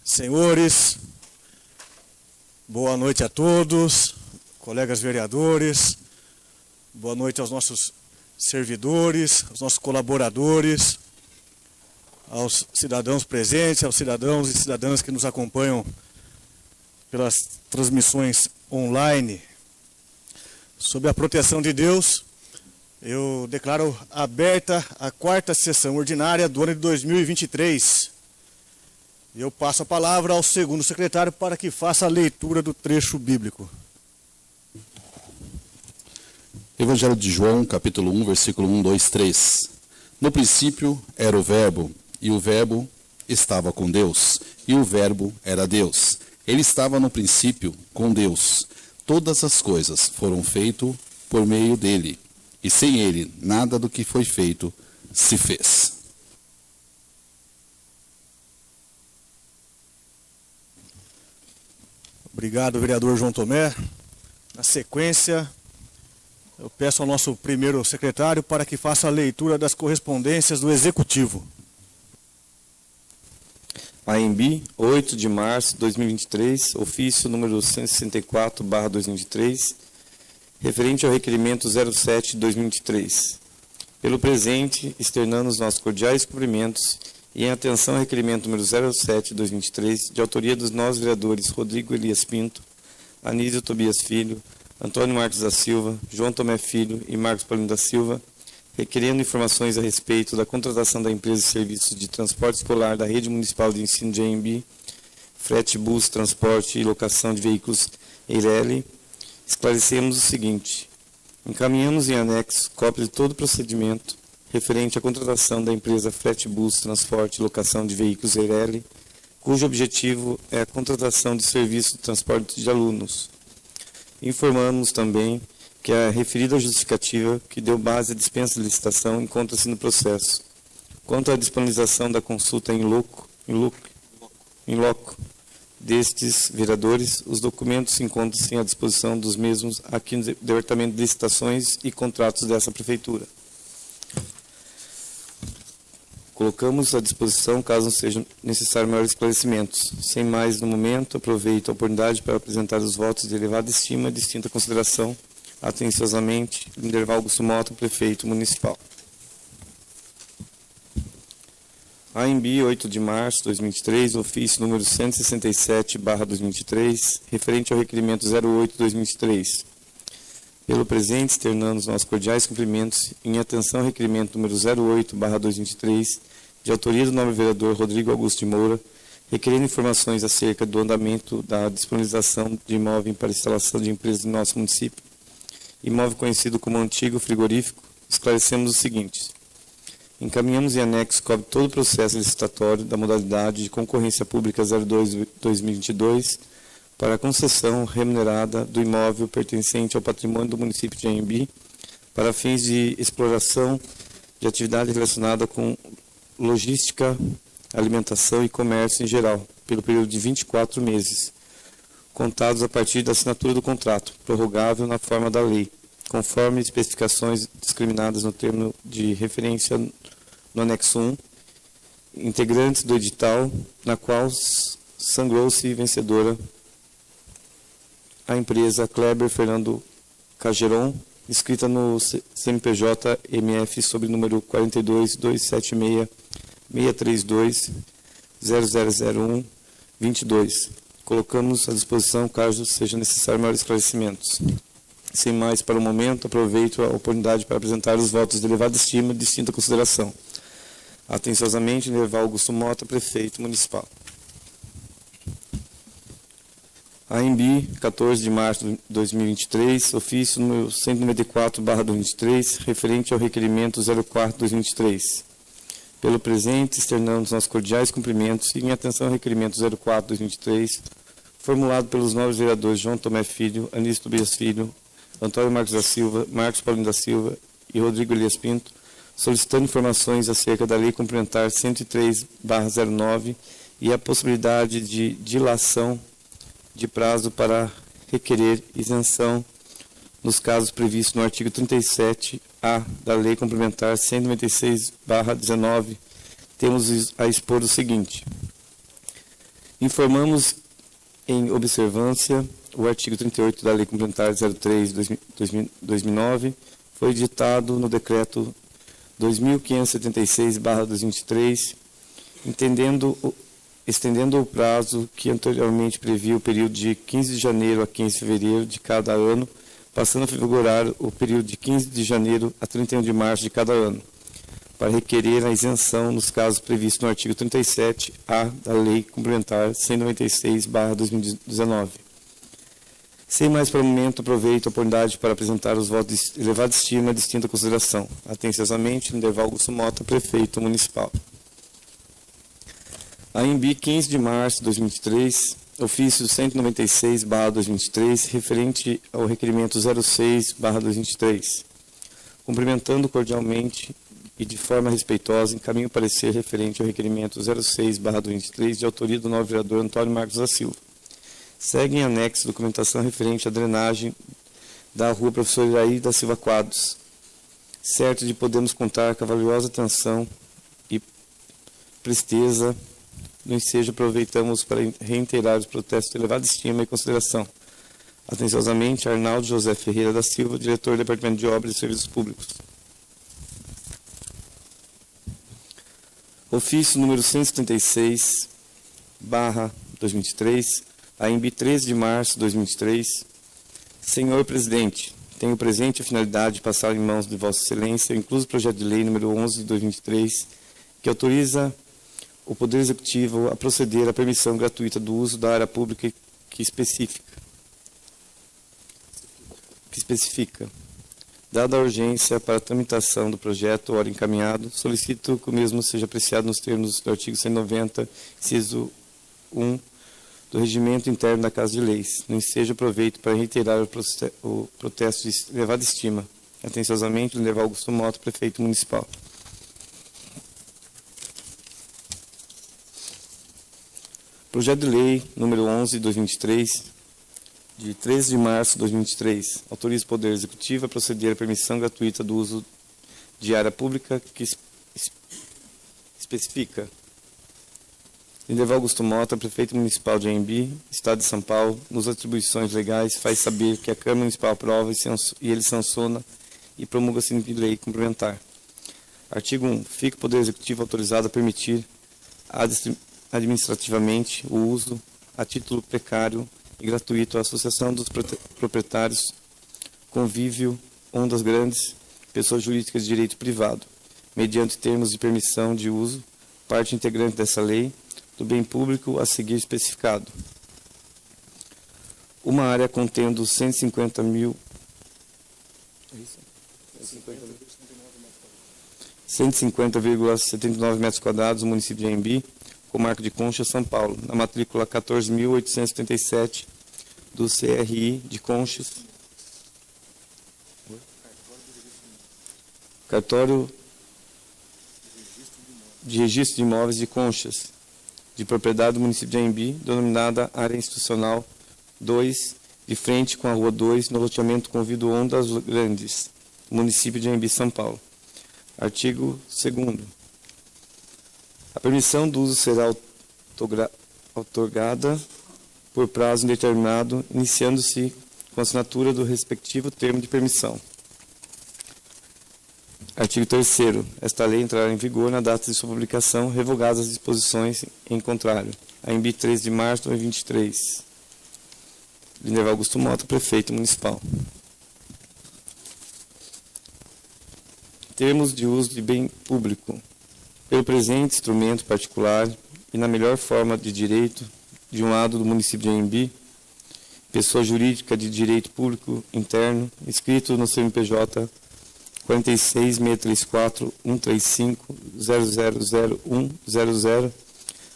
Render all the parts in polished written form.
Senhores, boa noite a todos, colegas vereadores, boa noite aos nossos servidores, aos nossos colaboradores, aos cidadãos presentes, aos cidadãos e cidadãs que nos acompanham pelas transmissões online. Sob a proteção de Deus, eu declaro aberta a 4ª sessão ordinária do ano de 2023. Eu passo a palavra ao segundo secretário para que faça a leitura do trecho bíblico. Evangelho de João, capítulo 1, versículo 1, 2, 3. No princípio era o Verbo, e o Verbo estava com Deus, e o Verbo era Deus. Ele estava no princípio com Deus. Todas as coisas foram feitas por meio dele, e sem ele nada do que foi feito se fez. Obrigado, vereador João Tomé. Na sequência, eu peço ao nosso primeiro secretário para que faça a leitura das correspondências do Executivo. AEMBI, 8 de março de 2023, ofício número 164/2023, referente ao requerimento 07 de 2023. Pelo presente, externando os nossos cordiais cumprimentos e em atenção ao requerimento número 07 de 2023, de autoria dos nós vereadores Rodrigo Elias Pinto, Anísio Tobias Filho, Antônio Marcos da Silva, João Tomé Filho e Marcos Paulino da Silva, requerendo informações a respeito da contratação da empresa de serviços de transporte escolar da Rede Municipal de Ensino de AEMBI, frete, bus, transporte e locação de veículos EIRELI, esclarecemos o seguinte: encaminhamos em anexo cópia de todo o procedimento referente à contratação da empresa frete, bus, transporte e locação de veículos EIRELI, cujo objetivo é a contratação de serviço de transporte de alunos. Informamos também que a referida justificativa que deu base à dispensa de licitação encontra-se no processo. Quanto à disponibilização da consulta em loco destes vereadores, os documentos encontram-se à disposição dos mesmos aqui no Departamento de Licitações e Contratos dessa Prefeitura. Colocamos à disposição caso não sejam necessários maiores esclarecimentos. Sem mais, no momento, aproveito a oportunidade para apresentar os votos de elevada estima e distinta consideração. Atenciosamente, Linderval Augusto Mota, Prefeito Municipal. AEMBI, 8 de março de 2023, ofício número 167/2023, referente ao requerimento 08 de 2023. Pelo presente, externando os nossos cordiais cumprimentos em atenção ao requerimento número 08/2023, de autoria do nobre vereador Rodrigo Augusto de Moura, requerendo informações acerca do andamento da disponibilização de imóvel para instalação de empresas em nosso município, imóvel conhecido como Antigo Frigorífico, esclarecemos o seguinte: encaminhamos em anexo cópia todo o processo licitatório da modalidade de concorrência pública 02/2022 para a concessão remunerada do imóvel pertencente ao patrimônio do município de AEMBI para fins de exploração de atividade relacionada com logística, alimentação e comércio em geral, pelo período de 24 meses, contados a partir da assinatura do contrato, prorrogável na forma da lei, conforme especificações discriminadas no termo de referência no anexo 1, integrantes do edital, na qual sangrou-se vencedora a empresa Kleber Fernando Cageron, inscrita no CNPJ MF sob número 42-276-632-0001-22. Colocamos à disposição caso seja necessário maiores esclarecimentos. Sem mais para o momento, aproveito a oportunidade para apresentar os votos de elevada estima e distinta consideração. Atenciosamente, Linderval Augusto Mota, Prefeito Municipal. AEMBI, 14 de março de 2023, ofício número 194/2023, referente ao requerimento 04/2023. Pelo presente, externamos nossos cordiais cumprimentos e em atenção ao requerimento 04/2023, formulado pelos novos vereadores João Tomé Filho, Anísio Tobias Filho, Antônio Marcos da Silva, Marcos Paulino da Silva e Rodrigo Elias Pinto, solicitando informações acerca da Lei Complementar 103/09 e a possibilidade de dilação de prazo para requerer isenção nos casos previstos no artigo 37-A da Lei Complementar 196/19, temos a expor o seguinte. Informamos, em observância, o artigo 38 da Lei Complementar 03/2009 foi editado no Decreto 2576/2023, estendendo o prazo que anteriormente previa o período de 15 de janeiro a 15 de fevereiro de cada ano, passando a vigorar o período de 15 de janeiro a 31 de março de cada ano, para requerer a isenção nos casos previstos no artigo 37-A da Lei Complementar 196/2019. Sem mais para o momento, aproveito a oportunidade para apresentar os votos de elevada estima e distinta consideração. Atenciosamente, Linderval Augusto Mota, Prefeito Municipal. A INBI, 15 de março de 2023, ofício 196/2023, referente ao requerimento 06/2023. Cumprimentando cordialmente e de forma respeitosa, encaminho o parecer referente ao requerimento 06/2023, de autoria do novo vereador Antônio Marcos da Silva. Segue em anexo documentação referente à drenagem da rua Professor Iraí da Silva Quadros, certo de podemos contar com a valiosa atenção e presteza no ensejo, aproveitamos para reiterar os protestos de elevada estima e consideração. Atenciosamente, Arnaldo José Ferreira da Silva, diretor do Departamento de Obras e Serviços Públicos. Ofício número 176/2023, a INBI, 13 de março de 2023. Senhor Presidente, tenho presente a finalidade de passar em mãos de Vossa Excelência o incluso projeto de lei número 11 de 2023, que autoriza o Poder Executivo a proceder à permissão gratuita do uso da área pública que especifica. Dada a urgência para a tramitação do projeto, hora encaminhado, solicito que o mesmo seja apreciado nos termos do artigo 190, inciso 1, do Regimento Interno da Casa de Leis. No ensejo, aproveito para reiterar o protesto de elevada estima. Atenciosamente, Linderval Augusto Mota, Prefeito Municipal. Projeto de Lei número 11 de 2023, de 13 de março de 2023, autoriza o Poder Executivo a proceder à permissão gratuita do uso de área pública que especifica. Linderval Augusto Mota, Prefeito Municipal de Anhembi, Estado de São Paulo, nos atribuições legais, faz saber que a Câmara Municipal aprova e ele sanciona e promulga a seguinte lei complementar. Artigo 1. Fica o Poder Executivo autorizado a permitir administrativamente o uso, a título precário e gratuito, à Associação dos Proprietários Convívio Ondas Grandes, pessoas jurídicas de direito privado, mediante termos de permissão de uso, parte integrante dessa lei, do bem público a seguir especificado. Uma área contendo 150,79 metros quadrados no município de Anhembi, comarca de Conchas, São Paulo, na matrícula 14.877 do CRI de Conchas, cartório de registro de imóveis de Conchas, de propriedade do município de Anhembi, denominada Área Institucional 2, de frente com a Rua 2, no loteamento Convívio Ondas Grandes, município de Anhembi, São Paulo. Artigo 2º. A permissão do uso será outorgada por prazo indeterminado, iniciando-se com a assinatura do respectivo termo de permissão. Artigo 3º. Esta lei entrará em vigor na data de sua publicação, revogadas as disposições em contrário. Anhembi, 13 de março de 2023. Linderval Augusto Mota, Prefeito Municipal. Termos de uso de bem público. Pelo presente instrumento particular e na melhor forma de direito, de um lado do município de Anhembi, pessoa jurídica de direito público interno, inscrito no CNPJ 46.134.135.000.100,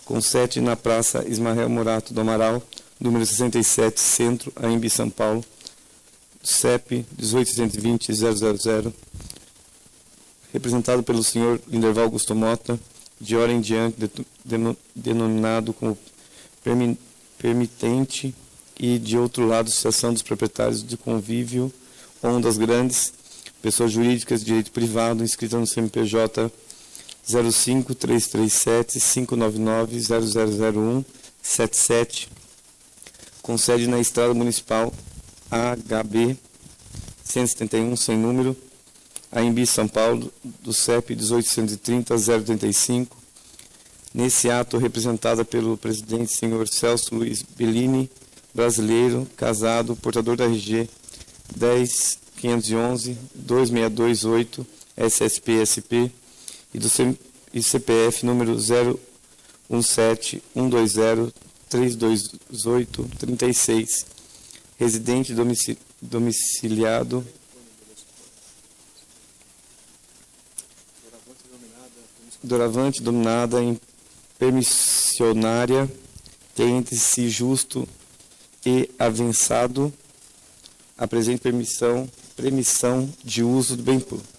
com sede na Praça Ismael Morato do Amaral, número 67, Centro, Anhembi, São Paulo, CEP 18.220.000, representado pelo senhor Linderval Augusto Mota, de hora em diante denominado como permitente e, de outro lado, Associação dos Proprietários de Convívio Ondas Grandes, pessoas jurídicas de direito privado, inscrita no CNPJ 05-337-599-0001-77, com sede na Estrada Municipal HB 171, sem número, AMB São Paulo, do CEP 1830-035. Nesse ato, representada pelo presidente senhor Celso Luiz Bellini, brasileiro, casado, portador da RG 10.511-2628 SSP-SP e do CPF número 017-120-328-36, residente domiciliado doravante dominada em permissionária, tende-se justo e avançado a presente permissão de uso do bem público.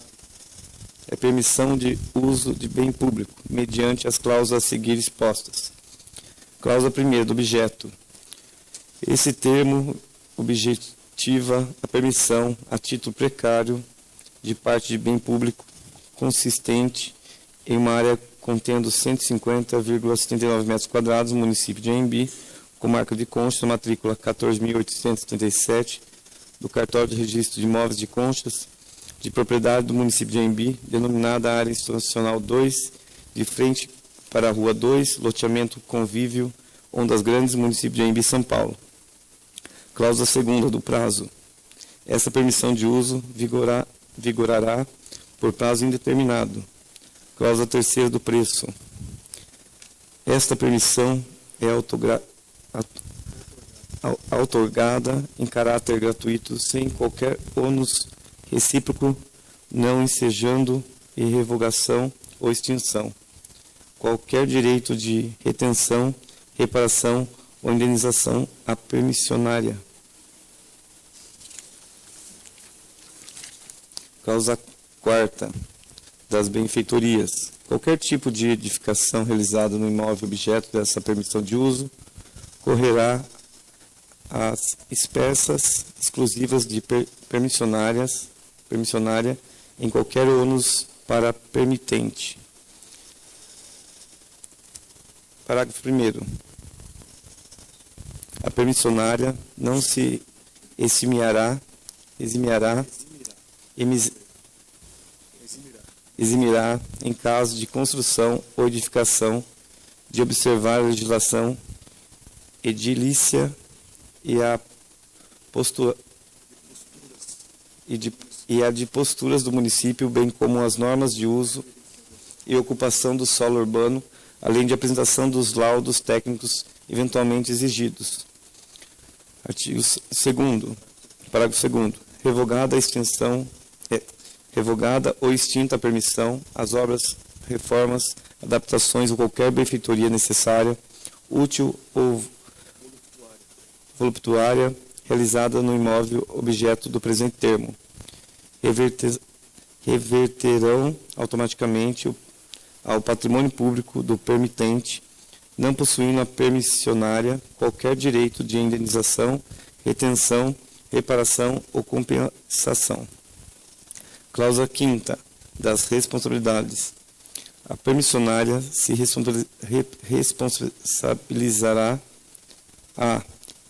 É permissão de uso de bem público, mediante as cláusulas a seguir expostas. Cláusula 1ª do objeto. Esse termo objetiva a permissão a título precário de parte de bem público consistente em uma área contendo 150,79 metros quadrados, no município de Anhembi, com marca de consta, matrícula 14.837, do cartório de registro de imóveis de constas, de propriedade do município de Anhembi, denominada área institucional 2, de frente para a rua 2, loteamento Convívio, Ondas Grandes, município de Anhembi, São Paulo. Cláusula 2ª do prazo. Essa permissão de uso vigorará por prazo indeterminado. Cláusula 3ª do preço. Esta permissão é outorgada em caráter gratuito, sem qualquer ônus recíproco, não ensejando revogação ou extinção. Qualquer direito de retenção, reparação ou indenização à permissionária. Cláusula 4ª das benfeitorias. Qualquer tipo de edificação realizada no imóvel objeto dessa permissão de uso correrá às espécies exclusivas de permissionária em qualquer ônus para permitente. Parágrafo 1º. A permissionária não se eximirá em caso de construção ou edificação de observar a legislação edilícia e a de posturas do município, bem como as normas de uso e ocupação do solo urbano, além de apresentação dos laudos técnicos eventualmente exigidos. Artigo 2º. Parágrafo 2º. Revogada ou extinta a permissão, as obras, reformas, adaptações ou qualquer benfeitoria necessária, útil ou voluptuária, realizada no imóvel objeto do presente termo, reverterão automaticamente ao patrimônio público do permitente, não possuindo a permissionária qualquer direito de indenização, retenção, reparação ou compensação. Cláusula 5ª das responsabilidades. A permissionária se responsabilizará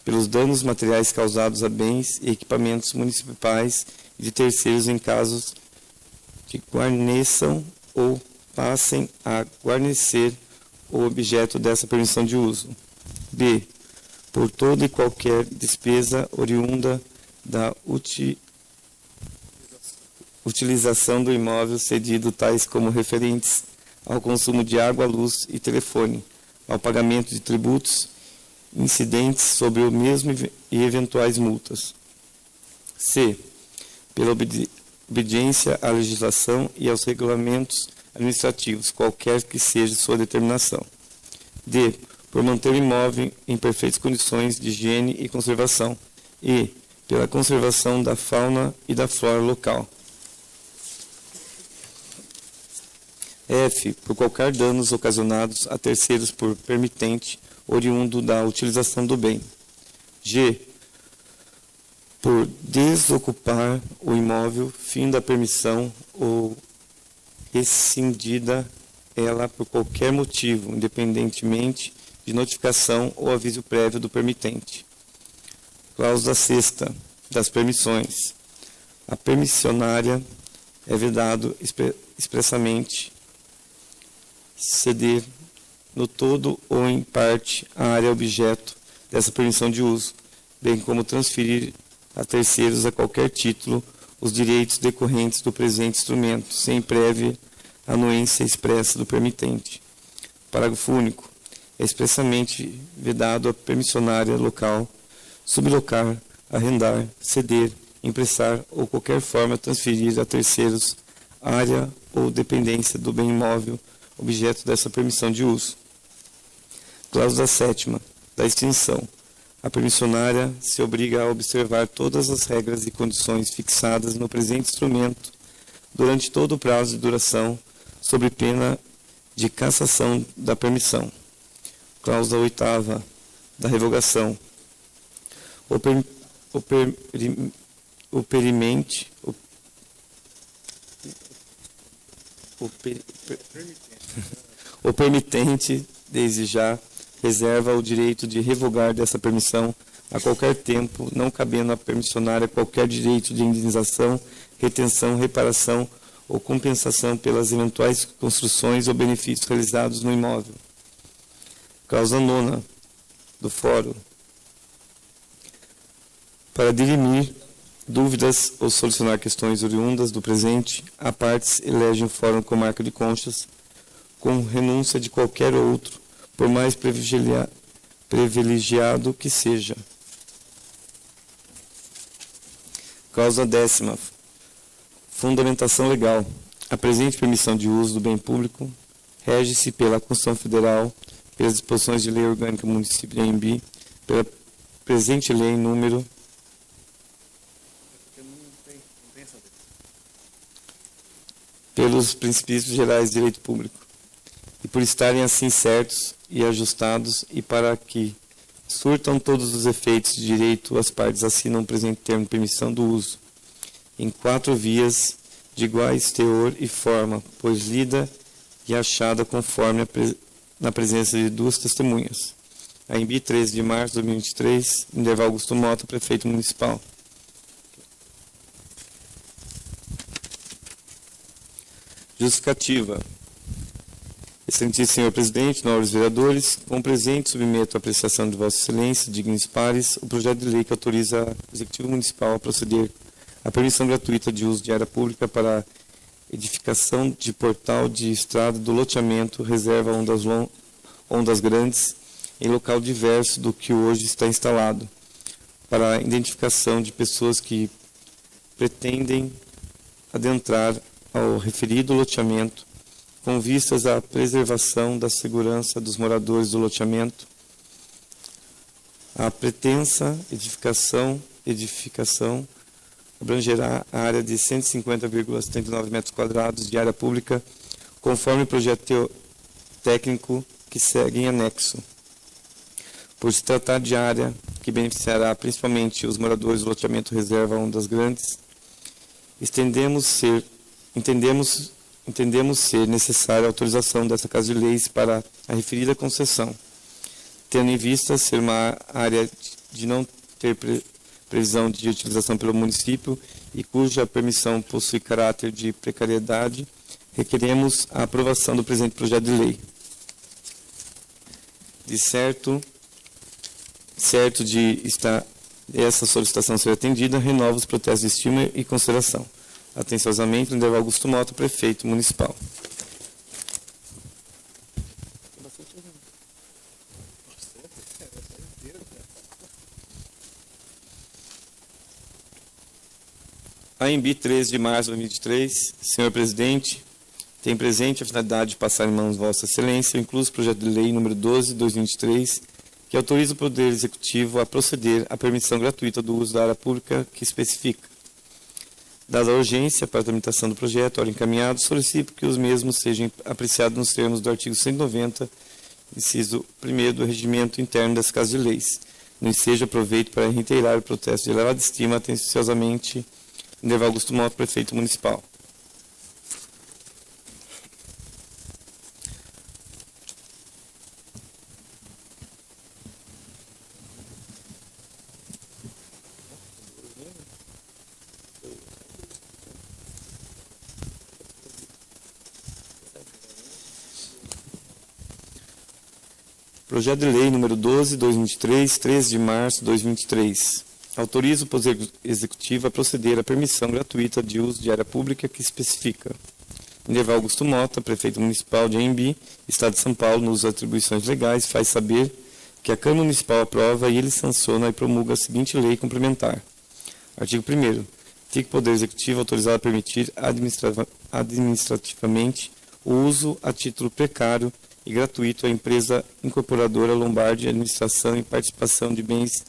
pelos danos materiais causados a bens e equipamentos municipais e de terceiros em casos que guarneçam ou passem a guarnecer o objeto dessa permissão de uso. B. Por toda e qualquer despesa oriunda da utilização do imóvel cedido, tais como referentes ao consumo de água, luz e telefone, ao pagamento de tributos incidentes sobre o mesmo e eventuais multas. C. Pela obediência à legislação e aos regulamentos administrativos, qualquer que seja sua determinação. D. Por manter o imóvel em perfeitas condições de higiene e conservação. E. Pela conservação da fauna e da flora local. F. Por qualquer danos ocasionados a terceiros por permitente oriundo da utilização do bem. G. Por desocupar o imóvel, fim da permissão ou rescindida ela por qualquer motivo, independentemente de notificação ou aviso prévio do permitente. Cláusula 6ª das permissões. A permissionária é vedado expressamente ceder no todo ou em parte a área objeto dessa permissão de uso, bem como transferir a terceiros a qualquer título os direitos decorrentes do presente instrumento, sem prévia anuência expressa do permitente. Parágrafo único. É expressamente vedado a permissionária local sublocar, arrendar, ceder, emprestar ou qualquer forma transferir a terceiros área ou dependência do bem imóvel objeto dessa permissão de uso. Cláusula 7ª da extinção. A permissionária se obriga a observar todas as regras e condições fixadas no presente instrumento durante todo o prazo de duração, sob pena de cassação da permissão. Cláusula 8ª da revogação. O permitente, desde já, reserva o direito de revogar dessa permissão a qualquer tempo, não cabendo à permissionária qualquer direito de indenização, retenção, reparação ou compensação pelas eventuais construções ou benefícios realizados no imóvel. Cláusula 9ª do fórum. Para dirimir dúvidas ou solucionar questões oriundas do presente, a partes elege um fórum com marca de conchas, com renúncia de qualquer outro, por mais privilegiado que seja. Cláusula 10ª. Fundamentação legal. A presente permissão de uso do bem público rege-se pela Constituição Federal, pelas disposições de lei orgânica do município de Anhembi, pela presente lei número pelos princípios gerais de direito público, e por estarem assim certos e ajustados, e para que surtam todos os efeitos de direito, as partes assinam o presente termo de permissão do uso, em 4 vias de iguais teor e forma, pois lida e achada conforme na presença de 2 testemunhas. Anhembi, 13 de março de 2023, Minerval Augusto Mota, prefeito municipal. Justificativa. Excelentíssimo senhor presidente, nobres vereadores, com o presente submeto à apreciação de vossa excelência, dignos e pares, o projeto de lei que autoriza o Executivo Municipal a proceder à permissão gratuita de uso de área pública para edificação de portal de estrada do loteamento reserva Ondas Grandes em local diverso do que hoje está instalado, para a identificação de pessoas que pretendem adentrar ao referido loteamento, com vistas à preservação da segurança dos moradores do loteamento. A pretensa edificação abrangerá a área de 150,79 metros quadrados de área pública, conforme o projeto técnico que segue em anexo. Por se tratar de área que beneficiará principalmente os moradores do loteamento reserva Ondas Grandes, entendemos ser necessária a autorização dessa Casa de Leis para a referida concessão, tendo em vista ser uma área de não ter previsão de utilização pelo município e cuja permissão possui caráter de precariedade, requeremos a aprovação do presente projeto de lei. De certo de estar essa solicitação ser atendida, renovo os protestos de estima e consideração. Atenciosamente, Minerval Augusto Mota, prefeito municipal. Anhembi, 13 de março de 2023. Senhor presidente, tem presente a finalidade de passar em mãos de Vossa Excelência o incluso projeto de lei número 12 de 2023, que autoriza o Poder Executivo a proceder à permissão gratuita do uso da área pública que especifica. Dada a urgência para a tramitação do projeto, ora encaminhado, solicito que os mesmos sejam apreciados nos termos do artigo 190, inciso 1º do Regimento Interno das Casas de Leis, no ensejo aproveito para reiterar o protesto de elevada estima atenciosamente Minerval Augusto Mota, prefeito municipal. Projeto de Lei número 12/2023, 13 de março de 2023. Autoriza o Poder Executivo a proceder à permissão gratuita de uso de área pública que especifica. Minerval Augusto Mota, prefeito municipal de Anhembi, Estado de São Paulo, nos atribuições legais, faz saber que a Câmara Municipal aprova e ele sanciona e promulga a seguinte lei complementar. Artigo 1º. Fica o Poder Executivo autorizado a permitir administrativamente o uso a título precário e gratuito à empresa incorporadora Lombardi Administração e Participação de Bens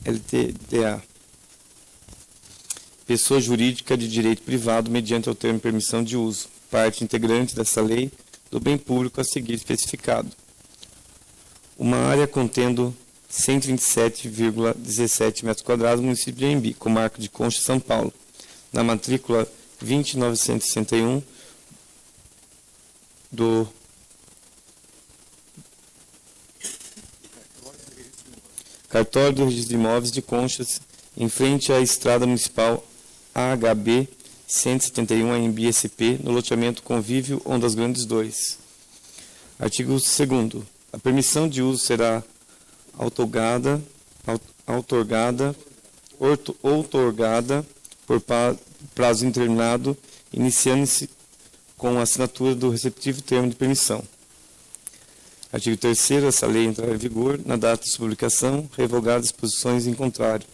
LTDA, pessoa jurídica de direito privado, mediante o termo de permissão de uso, parte integrante dessa lei, do bem público a seguir especificado. Uma área contendo 127,17 metros quadrados, município de Anhembi, comarca de Concha, São Paulo, na matrícula 20961 do Cartório do Registro de Imóveis de Conchas, em frente à Estrada Municipal AHB 171 Anhembi SP, no loteamento Convívio Ondas Grandes 2. Artigo 2º. A permissão de uso será outorgada por prazo indeterminado, iniciando-se com a assinatura do respectivo termo de permissão. Artigo 3º. Essa lei entrará em vigor na data de sua publicação, revogadas disposições em contrário.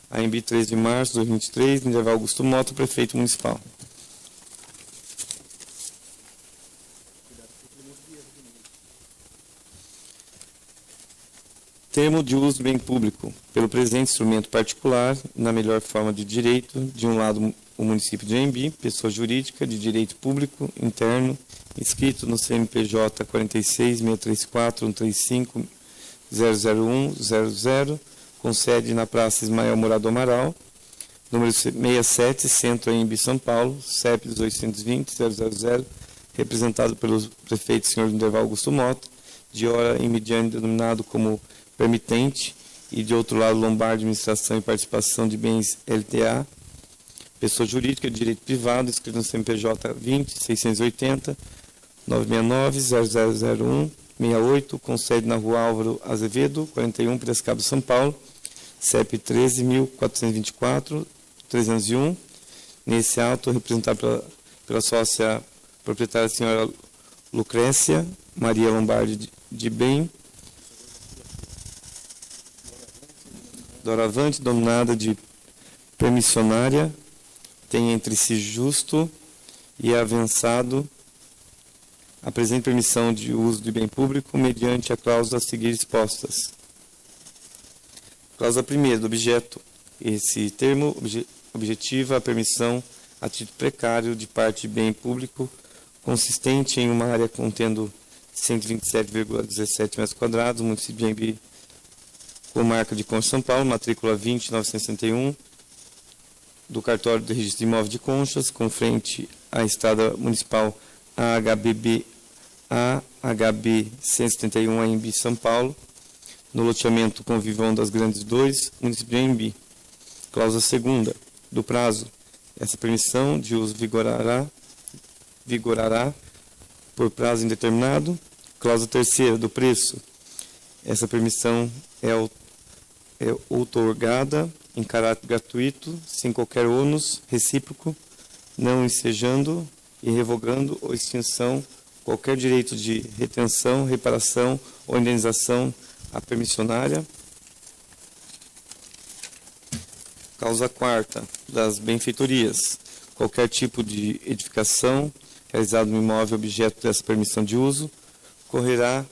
Anhembi, 3 de março de 2023, Minerval Augusto Mota, prefeito municipal. Termo de uso do bem público. Pelo presente instrumento particular, na melhor forma de direito, de um lado o município de Anhembi, pessoa jurídica de direito público interno, inscrito no CNPJ 46.634.135.001.00, com sede na Praça Ismael Murado Amaral, número 67, Centro Anhembi, São Paulo, CEP 220.000, representado pelo prefeito senhor Minerval Augusto Mota, de hora em mediante denominado como permitente, e de outro lado Lombardi Administração e Participação de Bens LTA, pessoa jurídica de direito privado, inscrito no CNPJ 20.680, 969-0001-68, com sede na Rua Álvaro Azevedo, 41, Piracicaba, São Paulo, CEP 13.424.301. Nesse auto, representado pela sócia proprietária, a senhora Lucrécia Maria Lombardi de Bem, doravante dominada de permissionária, tem entre si justo e avançado a presente permissão de uso de bem público mediante a cláusula a seguir expostas. Cláusula 1ª do objeto. Esse termo objetiva a permissão a título precário de parte de bem público consistente em uma área contendo 127,17 metros quadrados, município de Anhembi, comarca de Concha, São Paulo, matrícula 20.961 do Cartório do Registro de Imóveis de Conchas, com frente à Estrada Municipal AHB 171 Anhembi, São Paulo, no loteamento Convívio Ondas Grandes 2, município de Anhembi. Cláusula 2ª do prazo. Essa permissão de uso vigorará por prazo indeterminado. Cláusula 3ª do preço. Essa permissão é outorgada em caráter gratuito, sem qualquer ônus recíproco, não ensejando e revogando ou extinção qualquer direito de retenção, reparação ou indenização à permissionária. Cláusula 4ª das benfeitorias. Qualquer tipo de edificação realizado no imóvel objeto dessa permissão de uso correrá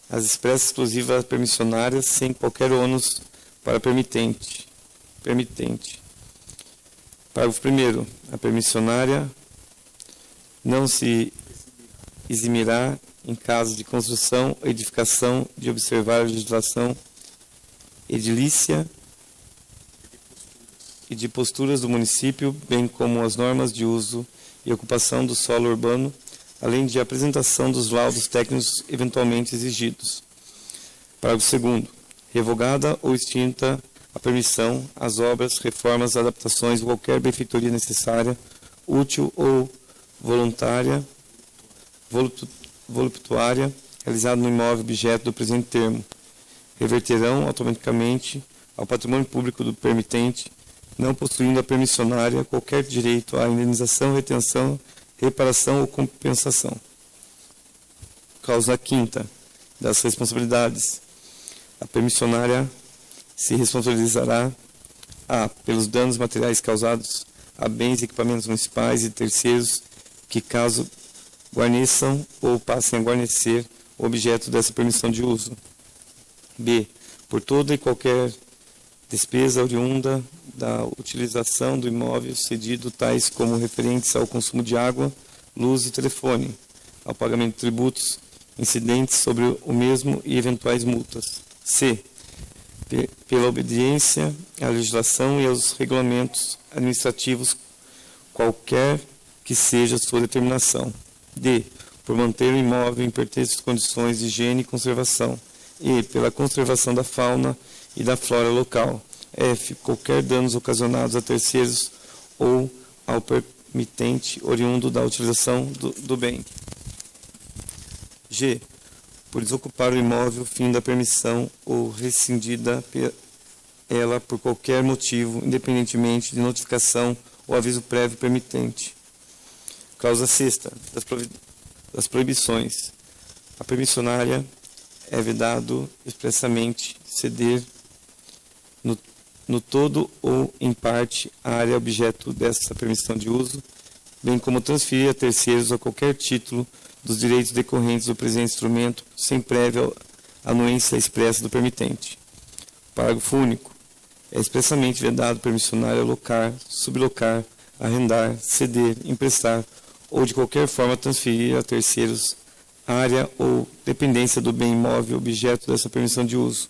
as expressas exclusivas permissionárias sem qualquer ônus para permitente. Parágrafo 1º. A permissionária não se eximirá, em caso de construção ou edificação, de observar a legislação edilícia e de posturas do município, bem como as normas de uso e ocupação do solo urbano, além de apresentação dos laudos técnicos eventualmente exigidos. Parágrafo 2º. Revogada ou extinta a permissão, as obras, reformas, adaptações ou qualquer benfeitoria necessária, útil ou voluptuária, realizada no imóvel objeto do presente termo, reverterão automaticamente ao patrimônio público do permitente, não possuindo a permissionária qualquer direito à indenização, retenção, reparação ou compensação. Cláusula 5ª das responsabilidades. A permissionária se responsabilizará pelos danos materiais causados a bens e equipamentos municipais e terceiros que, caso guarneçam ou passem a guarnecer o objeto dessa permissão de uso. B. Por toda e qualquer despesa oriunda da utilização do imóvel cedido, tais como referentes ao consumo de água, luz e telefone, ao pagamento de tributos incidentes sobre o mesmo e eventuais multas. C. Pela obediência à legislação e aos regulamentos administrativos, qualquer que seja a sua determinação. D. Por manter o imóvel em perfeitas condições de higiene e conservação. E. Pela conservação da fauna e da flora local. F. Qualquer danos ocasionados a terceiros ou ao permitente oriundo da utilização do bem. G. Por desocupar o imóvel, fim da permissão ou rescindida ela por qualquer motivo, independentemente de notificação ou aviso prévio permitente. Cláusula 6ª das proibições. A permissionária é vedado expressamente ceder no todo ou em parte a área objeto dessa permissão de uso, bem como transferir a terceiros a qualquer título dos direitos decorrentes do presente instrumento, sem prévia anuência expressa do permitente. Parágrafo único. É expressamente vedado permissionário alocar, sublocar, arrendar, ceder, emprestar ou de qualquer forma transferir a terceiros área ou dependência do bem imóvel objeto dessa permissão de uso.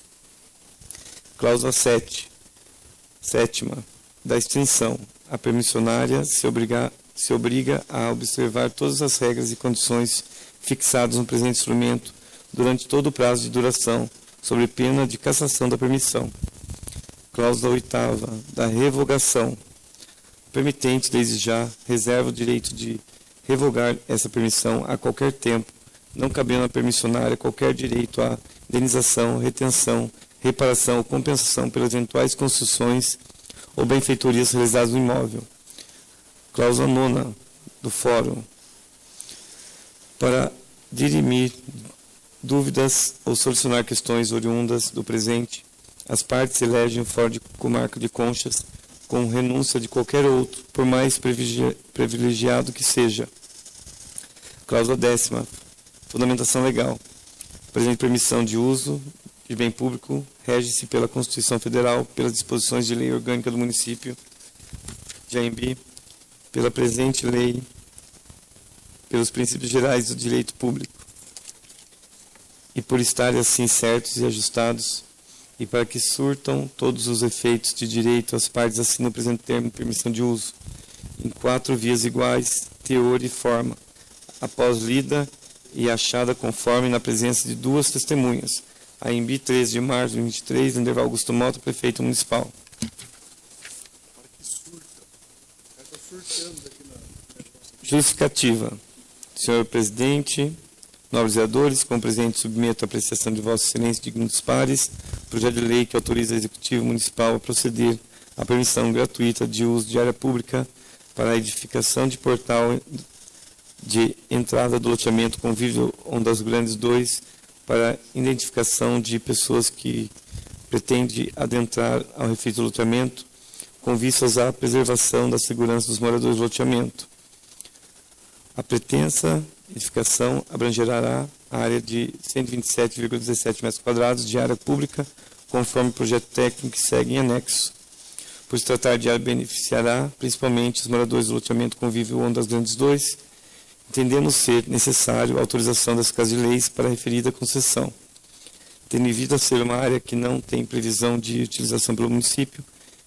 Cláusula 7ª da extinção. A permissionária se obriga a observar todas as regras e condições fixadas no presente instrumento durante todo o prazo de duração, sob pena de cassação da permissão. Cláusula 8ª da revogação. O permitente, desde já, reserva o direito de revogar essa permissão a qualquer tempo, não cabendo à permissionária qualquer direito à indenização, retenção, reparação ou compensação pelas eventuais construções ou benfeitorias realizadas no imóvel. Cláusula 9ª do Fórum. Para dirimir dúvidas ou solucionar questões oriundas do presente, as partes elegem o fórum de comarca de Conchas com renúncia de qualquer outro, por mais privilegiado que seja. Cláusula 10ª. Fundamentação legal. A presente permissão de uso de bem público rege-se pela Constituição Federal, pelas disposições de lei orgânica do município de Anhembi, pela presente lei, pelos princípios gerais do direito público, e por estarem assim certos e ajustados, e para que surtam todos os efeitos de direito, as partes assinam o presente termo de permissão de uso, em 4 vias iguais, teor e forma, após lida e achada conforme na presença de 2 testemunhas. Anhembi, 13 de março de 2023, Anderval Augusto Mota, prefeito municipal. Justificativa. Senhor presidente, nobres vereadores, como presidente, submeto à apreciação de Vossa Excelência, dignos dos pares, projeto de lei que autoriza o Executivo Municipal a proceder à permissão gratuita de uso de área pública para a edificação de portal de entrada do loteamento Convívio Ondas Grandes 2 para identificação de pessoas que pretendem adentrar ao referido loteamento com vistas à preservação da segurança dos moradores do loteamento. A pretensa edificação abrangerá a área de 127,17 metros quadrados de área pública, conforme o projeto técnico que segue em anexo. Por se tratar de área, beneficiará principalmente os moradores do loteamento Convívio Ondas Grandes 2, entendendo ser necessário a autorização das casas de leis para a referida concessão. Tendo em vista ser uma área que não tem previsão de utilização pelo município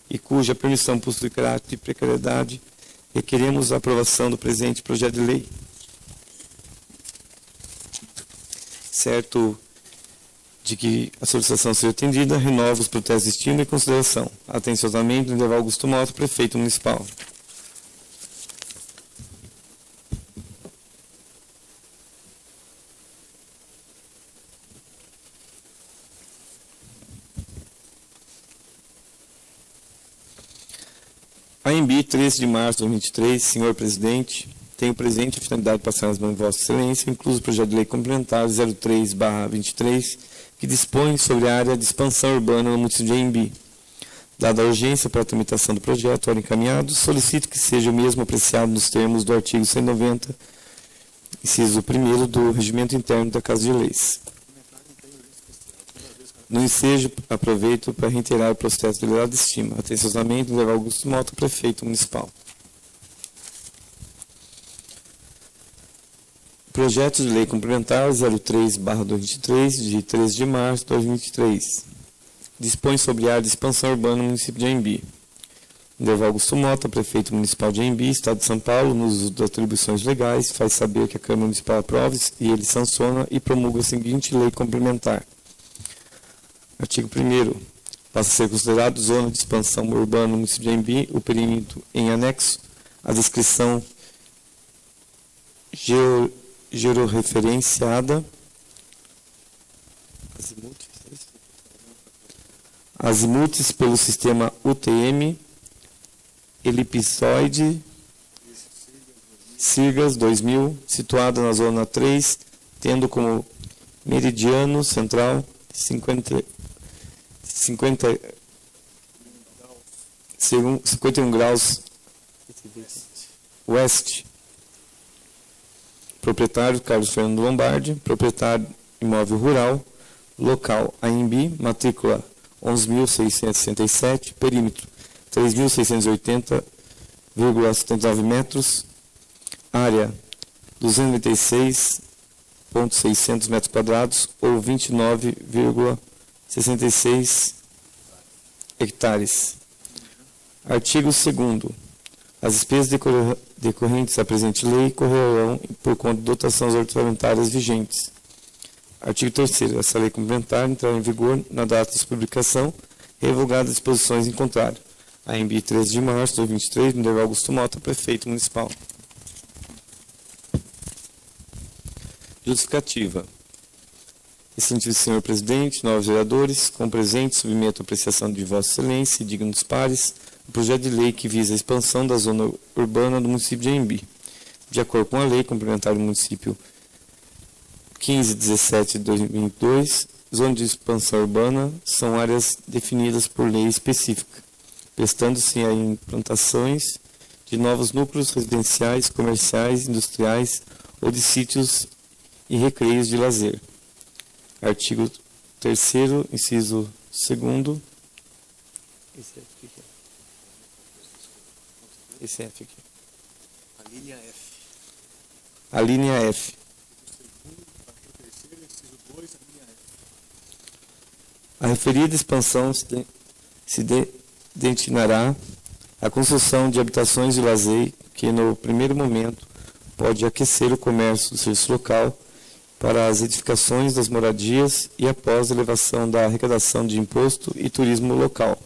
e cuja permissão possui caráter de precariedade, requeremos a aprovação do presente projeto de lei. Certo de que a solicitação seja atendida, renovo os protestos de estima e consideração. Atenciosamente, Lindeval Augusto Mota, prefeito municipal. AMB, 13 de março de 2023, senhor presidente, tenho presente a finalidade de passar nas mãos de Vossa Excelência, incluso o projeto de lei complementar 03/23, que dispõe sobre a área de expansão urbana no município de AMB. Dada a urgência para a tramitação do projeto, ora encaminhado, solicito que seja o mesmo apreciado nos termos do artigo 190, inciso 1º do Regimento Interno da Casa de Leis. No ensejo, aproveito para reiterar o processo de delegado de estima. Atenciosamente, Lindeval Augusto Mota, prefeito municipal. Projeto de lei complementar 03/2023, de 13 de março de 2023. Dispõe sobre a área de expansão urbana no município de AMB. Lindeval Augusto Mota, prefeito municipal de AMB, Estado de São Paulo, no uso das atribuições legais, faz saber que a Câmara Municipal aprova e ele sanciona e promulga a seguinte lei complementar. Artigo 1º. Passa a ser considerado zona de expansão urbana no município de AMB o perímetro em anexo à descrição georreferenciada azimutes pelo sistema UTM elipsoide Sigas 2000, situada na zona 3, tendo como meridiano central 51 graus oeste. Proprietário Carlos Fernando Lombardi, proprietário imóvel rural, local AMB, matrícula 11.667, perímetro 3.680,79 metros, área 296.600 metros quadrados ou 29,66 hectares. Artigo 2º. As despesas decorrentes da presente lei correrão por conta de dotações orçamentárias vigentes. Artigo 3º. Essa lei complementar entrará em vigor na data de publicação, revogadas as disposições em contrário. AMB, 13 de março de 2023, Lindeval Augusto Mota, prefeito municipal. Justificativa. Excelentíssimo senhor presidente, nobres vereadores, com presente, submeto à apreciação de Vossa Excelência e dignos pares o projeto de lei que visa a expansão da zona urbana do município de AMB. De acordo com a lei complementar do município 1517 de 2022, zonas de expansão urbana são áreas definidas por lei específica, prestando-se a implantações de novos núcleos residenciais, comerciais, industriais ou de sítios e recreios de lazer. Artigo 3º, inciso 2º. Esse F aqui. A linha F. A linha F. A referida expansão se destinará à construção de habitações de lazer que, no primeiro momento, pode aquecer o comércio do serviço local para as edificações das moradias e após a elevação da arrecadação de imposto e turismo local.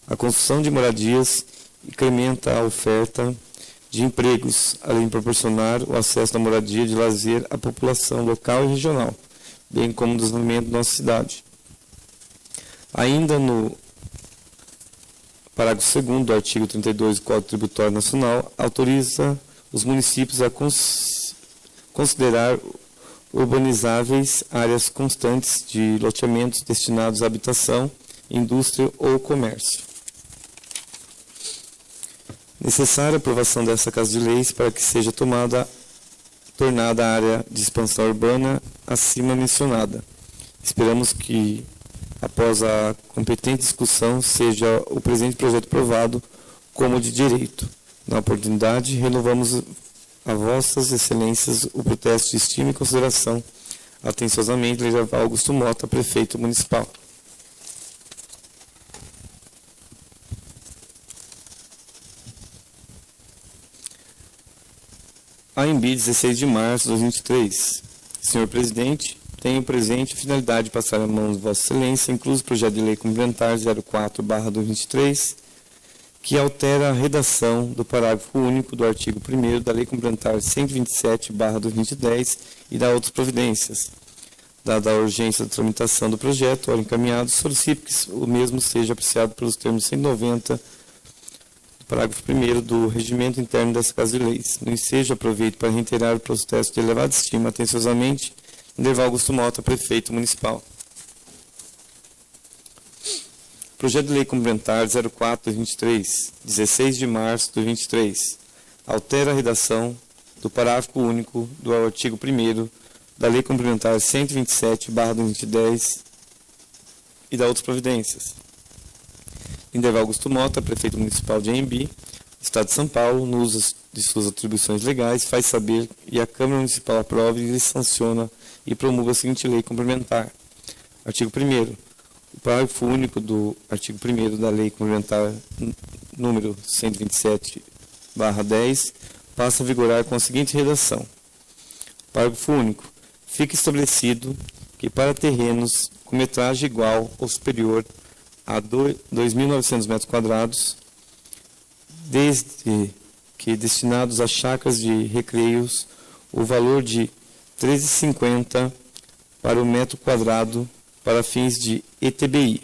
A construção de moradias incrementa a oferta de empregos, além de proporcionar o acesso da moradia de lazer à população local e regional, bem como o desenvolvimento da nossa cidade. Ainda no parágrafo 2º do artigo 32 do Código Tributário Nacional, autoriza os municípios a considerar urbanizáveis áreas constantes de loteamentos destinados à habitação, indústria ou comércio. Necessária a aprovação dessa Casa de Leis para que seja tornada a área de expansão urbana acima mencionada. Esperamos que, após a competente discussão, seja o presente projeto aprovado como de direito. Na oportunidade, renovamos a vossas excelências o protesto de estima e consideração. Atenciosamente, Lenival Augusto Mota, prefeito municipal. AMB, 16 de março de 2023. Senhor presidente, tenho presente a finalidade de passar a mão de Vossa Excelência, incluso o projeto de lei complementar 04/2023, que altera a redação do parágrafo único do artigo 1º da lei complementar 127/2010 e dá outras providências. Dada a urgência da tramitação do projeto, ora encaminhado, solicito que o mesmo seja apreciado pelos termos 190 parágrafo 1º do Regimento Interno dessa Casa de Leis. No ensejo, aproveito para reiterar o protesto de elevada estima, atenciosamente, Lenival Augusto Mota, prefeito municipal. Projeto de Lei Complementar 04/2023, 16 de março de 2023, altera a redação do parágrafo único do artigo 1º da Lei Complementar 127/2010 e dá outras providências. Lenival Augusto Mota, prefeito municipal de Anhembi, Estado de São Paulo, no uso de suas atribuições legais, faz saber e a Câmara Municipal aprova e sanciona e promulga a seguinte lei complementar. Artigo 1º. O parágrafo único do artigo 1º da Lei Complementar número 127/10 passa a vigorar com a seguinte redação. Parágrafo único. Fica estabelecido que para terrenos com metragem igual ou superior a 2.900 metros quadrados, desde que destinados a chácaras de recreios, o valor de R$ 13,50 para o metro quadrado para fins de ETBI.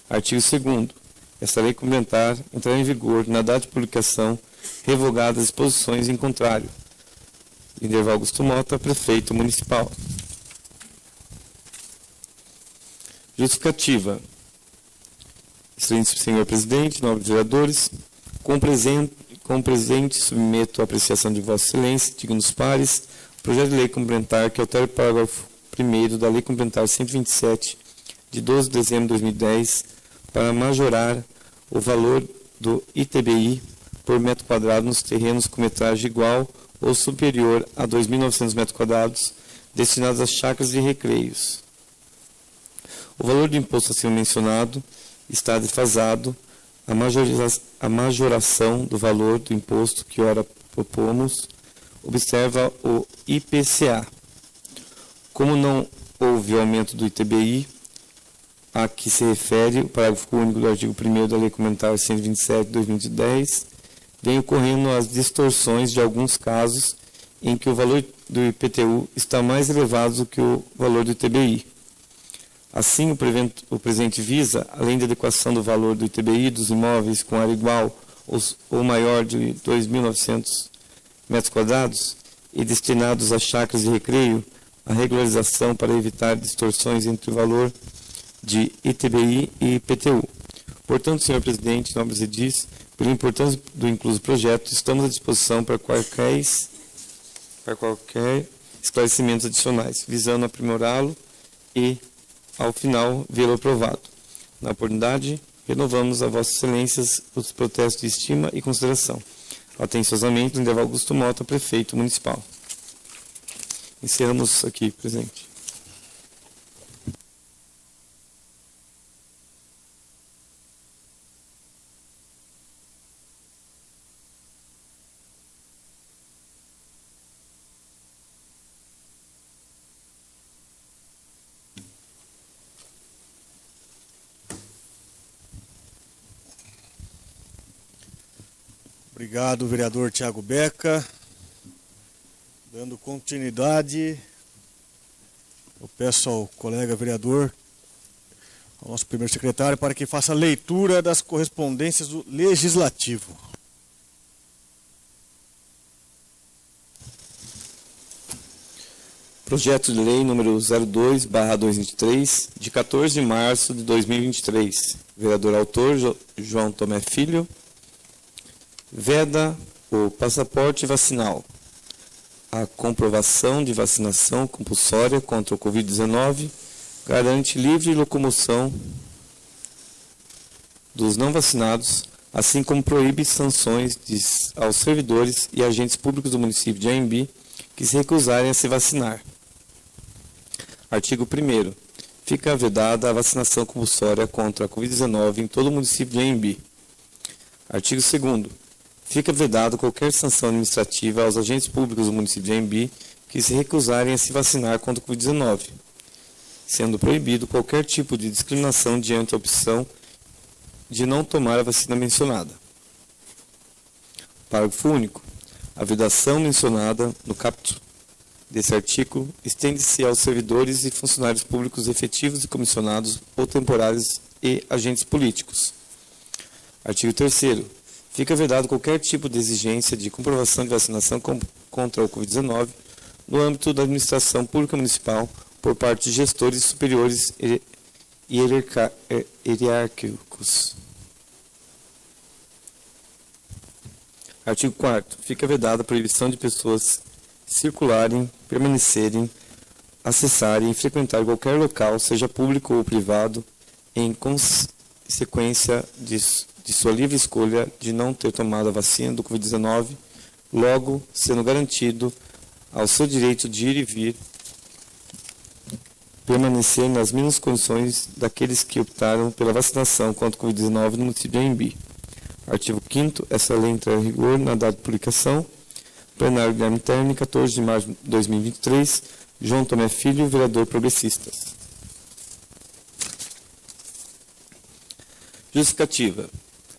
Artigo 2º. Esta lei complementar entrará em vigor na data de publicação, revogadas as disposições em contrário. Lenival Augusto Mota, prefeito municipal. Justificativa. Excelente senhor presidente, nobres vereadores, com presente submeto à apreciação de Vossa Excelência, dignos pares, o projeto de lei complementar que altera o parágrafo 1º da Lei Complementar 127, de 12 de dezembro de 2010, para majorar o valor do ITBI por metro quadrado nos terrenos com metragem igual ou superior a 2.900 metros quadrados, destinados a chácaras e recreios. O valor do imposto acima mencionado está defasado. A majoração do valor do imposto que ora propomos observa o IPCA. Como não houve aumento do ITBI, a que se refere o parágrafo único do artigo 1º da Lei Complementar 127 de 2010, vem ocorrendo as distorções de alguns casos em que o valor do IPTU está mais elevado do que o valor do ITBI. Assim, o presente visa, além da adequação do valor do ITBI dos imóveis com área igual ou maior de 2.900 metros quadrados e destinados a chácaras de recreio, a regularização para evitar distorções entre o valor de ITBI e IPTU. Portanto, senhor presidente, nobres edis, pela importância do incluso projeto, estamos à disposição para qualquer esclarecimentos adicionais, visando aprimorá-lo e, ao final, vê-lo aprovado. Na oportunidade, renovamos a Vossas Excelências os protestos de estima e consideração. Atenciosamente, Lenival Augusto Mota, prefeito municipal. Encerramos aqui, presidente. Obrigado, vereador Tiago Beca. Dando continuidade, eu peço ao colega vereador, ao nosso primeiro secretário, para que faça a leitura das correspondências do Legislativo. Projeto de Lei número 02/2023, de 14 de março de 2023. Vereador autor, João Tomé Filho. Veda o passaporte vacinal. A comprovação de vacinação compulsória contra o Covid-19 garante livre locomoção dos não vacinados assim como proíbe sanções aos servidores e agentes públicos do município de Anhembi que se recusarem a se vacinar. Artigo 1º. Fica vedada a vacinação compulsória contra a Covid-19 em todo o município de Anhembi. Artigo 2º. Fica vedado qualquer sanção administrativa aos agentes públicos do município de Anhembi que se recusarem a se vacinar contra a Covid-19, sendo proibido qualquer tipo de discriminação diante a opção de não tomar a vacina mencionada. Parágrafo único. A vedação mencionada no caput desse artigo estende-se aos servidores e funcionários públicos efetivos e comissionados ou temporários e agentes políticos. Artigo 3º. Fica vedado qualquer tipo de exigência de comprovação de vacinação contra o Covid-19 no âmbito da administração pública municipal por parte de gestores superiores hierárquicos. Artigo 4º. Fica vedada a proibição de pessoas circularem, permanecerem, acessarem e frequentar qualquer local, seja público ou privado, em consequência de sua livre escolha de não ter tomado a vacina do Covid-19, logo sendo garantido ao seu direito de ir e vir, permanecer nas mesmas condições daqueles que optaram pela vacinação contra o Covid-19 no município de Anhembi. Artigo 5º. Essa lei entra em vigor na data de publicação. Plenário Guilherme Terni, 14 de março de 2023. João Tomé Filho, vereador progressistas. Justificativa.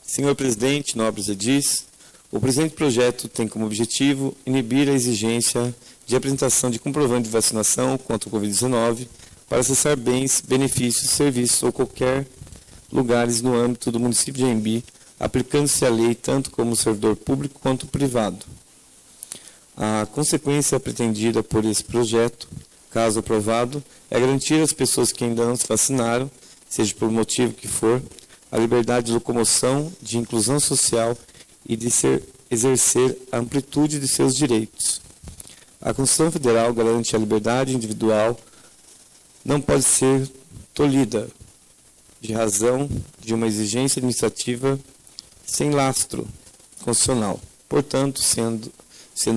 Senhor presidente, nobres edis, o presente projeto tem como objetivo inibir a exigência de apresentação de comprovante de vacinação contra o Covid-19 para acessar bens, benefícios, serviços ou qualquer lugares no âmbito do município de Anhembi, aplicando-se a lei tanto como servidor público quanto privado. A consequência pretendida por esse projeto, caso aprovado, é garantir às pessoas que ainda não se vacinaram, seja por motivo que for, a liberdade de locomoção, de inclusão social e de exercer a amplitude de seus direitos. A Constituição Federal garante a liberdade individual, não pode ser tolhida de razão de uma exigência administrativa sem lastro constitucional. Portanto, sendo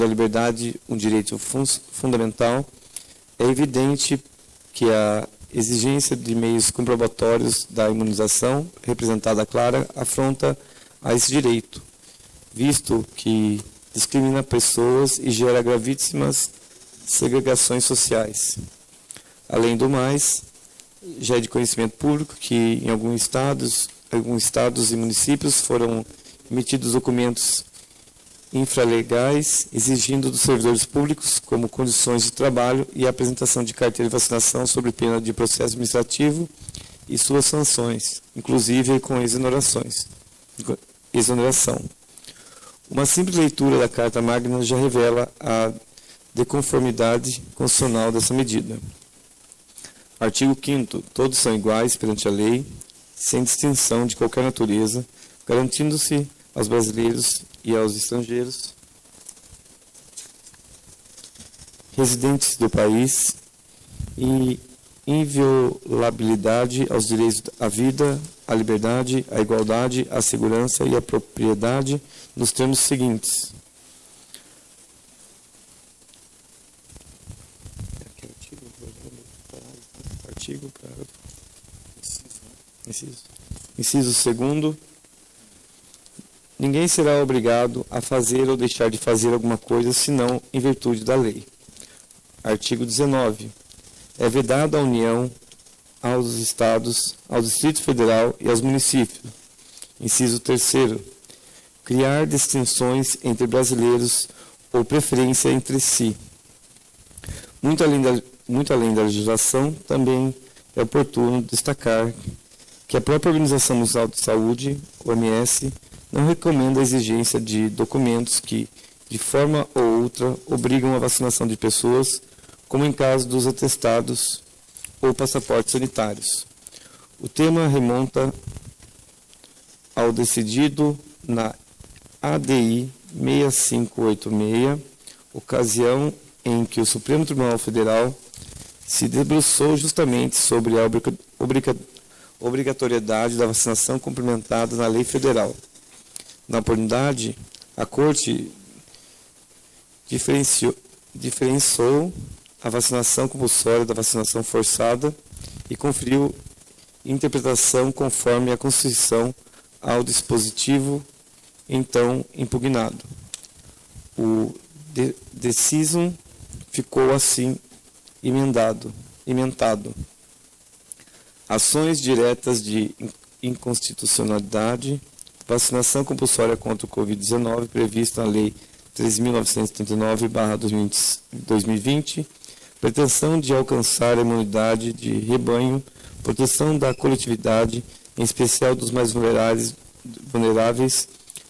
a liberdade um direito fundamental, é evidente que a exigência de meios comprobatórios da imunização, representada clara, afronta a esse direito, visto que discrimina pessoas e gera gravíssimas segregações sociais. Além do mais, já é de conhecimento público que em alguns estados e municípios foram emitidos documentos infralegais exigindo dos servidores públicos como condições de trabalho e a apresentação de carteira de vacinação sob pena de processo administrativo e suas sanções, inclusive com exoneração. Uma simples leitura da Carta Magna já revela a deconformidade constitucional dessa medida. Artigo 5º. Todos são iguais perante a lei, sem distinção de qualquer natureza, garantindo-se aos brasileiros e aos estrangeiros residentes do país e inviolabilidade aos direitos à vida, à liberdade, à igualdade, à segurança e à propriedade nos termos seguintes. Inciso 2º. Ninguém será obrigado a fazer ou deixar de fazer alguma coisa, senão em virtude da lei. Artigo 19. É vedado à União, aos Estados, ao Distrito Federal e aos municípios. Inciso 3º. Criar distinções entre brasileiros ou preferência entre si. Muito além da legislação, também é oportuno destacar que a própria Organização Mundial de Saúde, OMS, não recomenda a exigência de documentos que, de forma ou outra, obrigam a vacinação de pessoas, como em caso dos atestados ou passaportes sanitários. O tema remonta ao decidido na ADI 6586, ocasião em que o Supremo Tribunal Federal se debruçou justamente sobre a obrigatoriedade da vacinação complementada na lei federal. Na oportunidade, a Corte diferenciou a vacinação compulsória da vacinação forçada e conferiu interpretação conforme a Constituição ao dispositivo então impugnado. O decisum ficou assim emendado. Ações diretas de inconstitucionalidade, vacinação compulsória contra o Covid-19 prevista na Lei 13.939/2020, pretensão de alcançar a imunidade de rebanho, proteção da coletividade, em especial dos mais vulneráveis,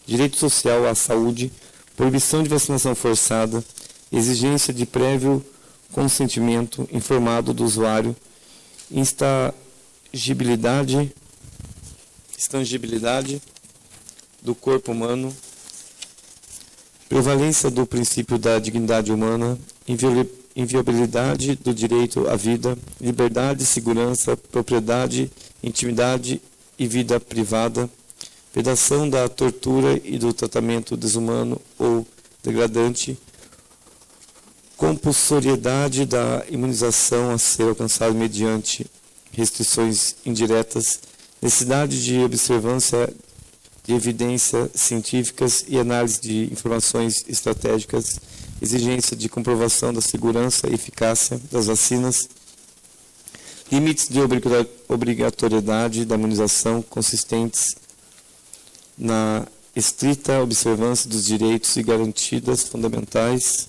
direito social à saúde, proibição de vacinação forçada, exigência de prévio consentimento informado do usuário, intangibilidade do corpo humano, prevalência do princípio da dignidade humana, inviolabilidade do direito à vida, liberdade, segurança, propriedade, intimidade e vida privada, vedação da tortura e do tratamento desumano ou degradante, compulsoriedade da imunização a ser alcançada mediante restrições indiretas, necessidade de observância de evidências científicas e análise de informações estratégicas, exigência de comprovação da segurança e eficácia das vacinas, limites de obrigatoriedade da imunização consistentes na estrita observância dos direitos e garantias fundamentais,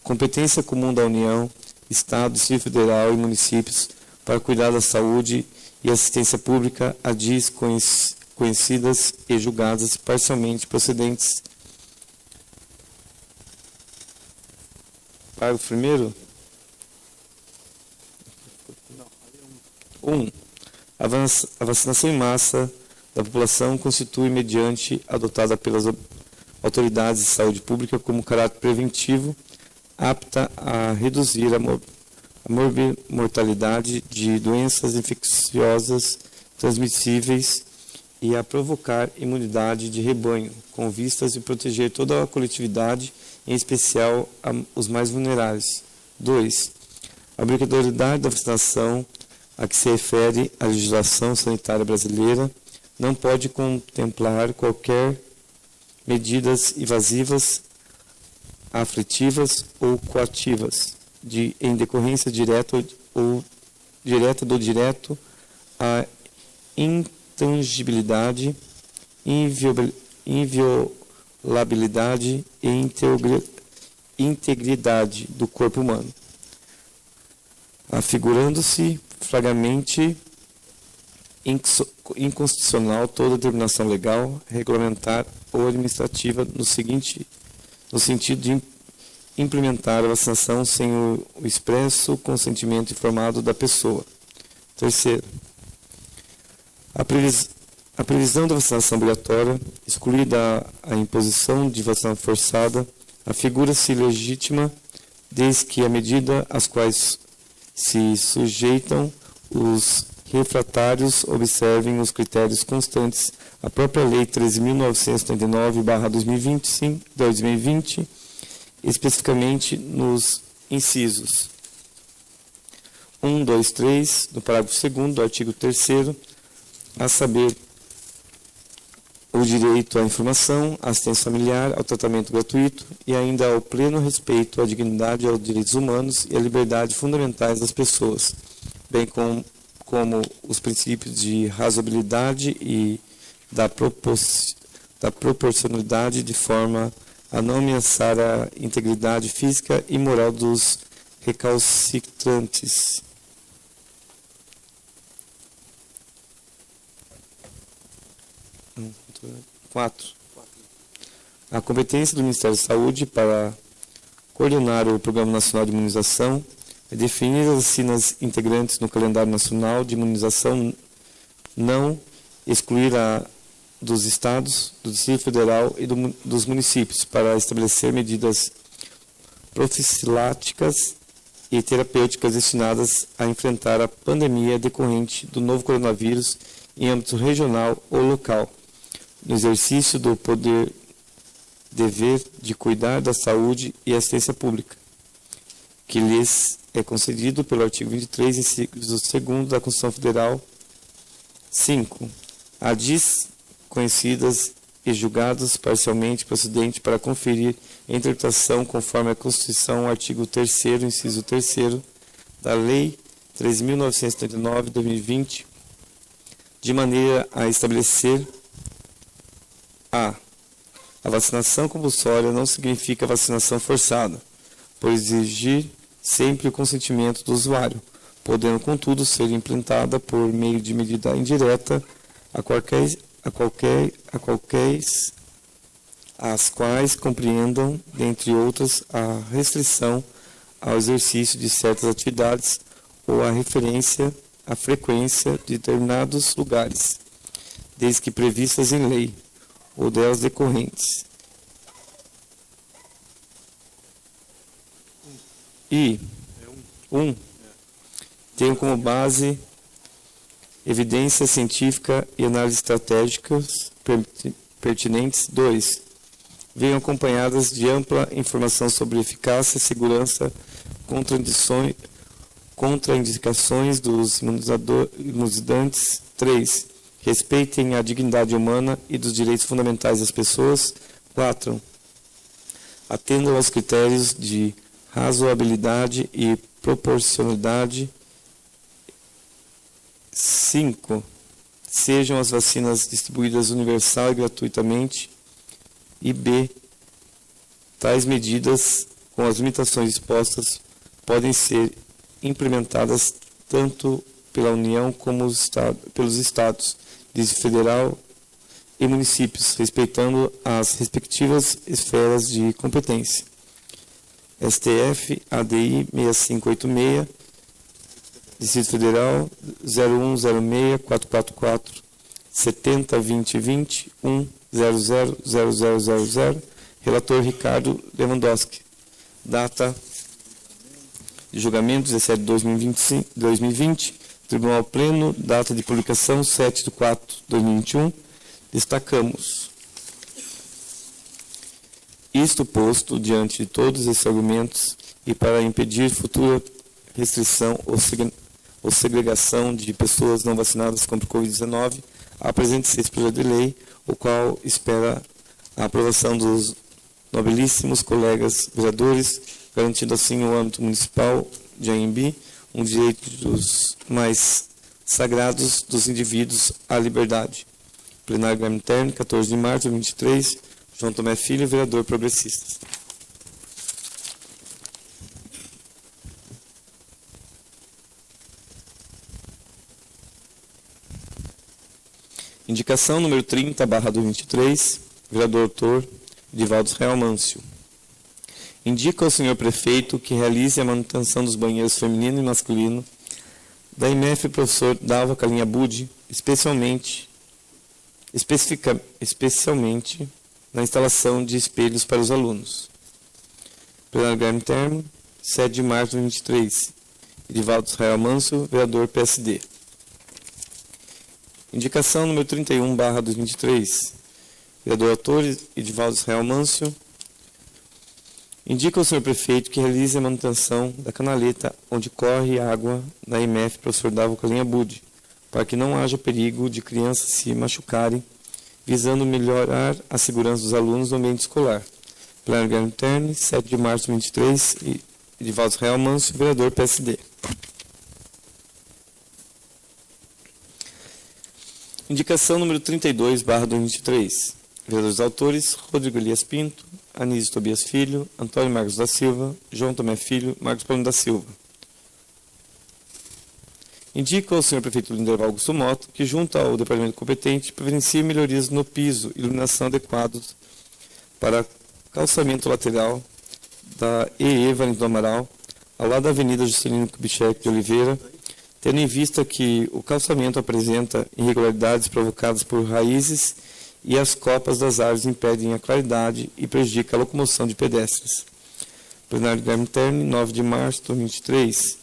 competência comum da União, Estado, Distrito Federal e municípios para cuidar da saúde e assistência pública a DIs conhecidas e julgadas parcialmente procedentes. Parágrafo primeiro. 1. A vacinação em massa da população constitui, mediante adotada pelas autoridades de saúde pública como caráter preventivo, apta a reduzir a mortalidade de doenças infecciosas transmissíveis e a provocar imunidade de rebanho, com vistas a proteger toda a coletividade, em especial os mais vulneráveis. 2. A obrigatoriedade da vacinação a que se refere a legislação sanitária brasileira não pode contemplar qualquer medidas invasivas, aflitivas ou coativas, em decorrência direta do direito à intangibilidade, inviolabilidade e integridade do corpo humano, afigurando-se flagrante inconstitucional toda determinação legal, regulamentar ou administrativa no sentido de implementar a vacinação sem o expresso consentimento informado da pessoa. 3. A previsão da vacinação obrigatória, excluída a imposição de vacinação forçada, afigura-se legítima desde que a medida às quais se sujeitam os refratários observem os critérios constantes à própria Lei 13.939/2020, especificamente nos incisos 1, 2, 3, no parágrafo 2º do artigo 3º, a saber, o direito à informação, à assistência familiar, ao tratamento gratuito e ainda ao pleno respeito à dignidade, aos direitos humanos e à liberdade fundamentais das pessoas, bem como os princípios de razoabilidade e da proporcionalidade, de forma a não ameaçar a integridade física e moral dos recalcitrantes. A competência do Ministério da Saúde para coordenar o Programa Nacional de Imunização é definir as vacinas integrantes no calendário nacional de imunização, não excluir a dos Estados, do Distrito Federal e dos municípios para estabelecer medidas profiláticas e terapêuticas destinadas a enfrentar a pandemia decorrente do novo coronavírus em âmbito regional ou local, no exercício do dever de cuidar da saúde e assistência pública, que lhes é concedido pelo artigo 23, inciso 2º da Constituição Federal. 5. A desconhecidas e julgados parcialmente procedente para conferir a interpretação conforme a Constituição, artigo 3º, inciso 3º, da Lei 3.939, 2020, de maneira a estabelecer a vacinação compulsória não significa vacinação forçada, por exigir sempre o consentimento do usuário, podendo, contudo, ser implementada por meio de medida indireta as quais compreendam, dentre outras, a restrição ao exercício de certas atividades ou a referência à frequência de determinados lugares, desde que previstas em lei, ou delas decorrentes. E 1. Tem como base evidência científica e análises estratégicas pertinentes. 2. Venham acompanhadas de ampla informação sobre eficácia, segurança, contraindicações dos imunizantes. 3. Respeitem a dignidade humana e dos direitos fundamentais das pessoas. 4. Atendam aos critérios de razoabilidade e proporcionalidade. 5. Sejam as vacinas distribuídas universal e gratuitamente. E B. Tais medidas, com as limitações expostas, podem ser implementadas tanto pela União como pelos Estados, Distrito Federal e municípios, respeitando as respectivas esferas de competência. STF, ADI 6586, Distrito Federal 0106-444 70-2020 1000000, relator Ricardo Lewandowski. Data de julgamento 17/2020, Tribunal Pleno, data de publicação 7/4/2021. Destacamos: isto posto, diante de todos esses argumentos e para impedir futura restrição ou segregação de pessoas não vacinadas contra o Covid-19, apresenta-se esse projeto de lei, o qual espera a aprovação dos nobilíssimos colegas vereadores, garantindo assim o âmbito municipal de Anhembi, um direito dos mais sagrados dos indivíduos à liberdade. Plenário Guilherme Terni, 14 de março de 2023, João Tomé Filho, vereador progressista. Indicação número 30/2023, vereador Dr. Edivaldo Israel Mâncio. Indica ao senhor prefeito que realize a manutenção dos banheiros feminino e masculino da IMF professor Dalva Calinha Budi, especialmente na instalação de espelhos para os alunos. Plenário Guilherme Terni, 7 de março de 2023. Edivaldo Israel Mâncio, vereador PSD. Indicação número 31/2023. Vereador autor Edivaldo Israel Mâncio. Indica ao senhor prefeito que realize a manutenção da canaleta onde corre água na IMF professor Dalva Calinha Budi, para que não haja perigo de crianças se machucarem, visando melhorar a segurança dos alunos no ambiente escolar. Plenário Guilherme Terni, 7 de março de 2023. Edivaldo Israel Mâncio, vereador PSD. Indicação número 32/2023. Vereadores autores: Rodrigo Elias Pinto, Anísio Tobias Filho, Antônio Marcos da Silva, João Tomé Filho, Marcos Paulo da Silva. Indica ao senhor prefeito Linderval Augusto Mota que, junto ao departamento competente, providencie melhorias no piso e iluminação adequados para calçamento lateral da EE Valentim do Amaral, ao lado da Avenida Juscelino Kubitschek de Oliveira, tendo em vista que o calçamento apresenta irregularidades provocadas por raízes e as copas das árvores impedem a claridade e prejudicam a locomoção de pedestres. Plenário Guilherme Terni, 9 de março de 2023.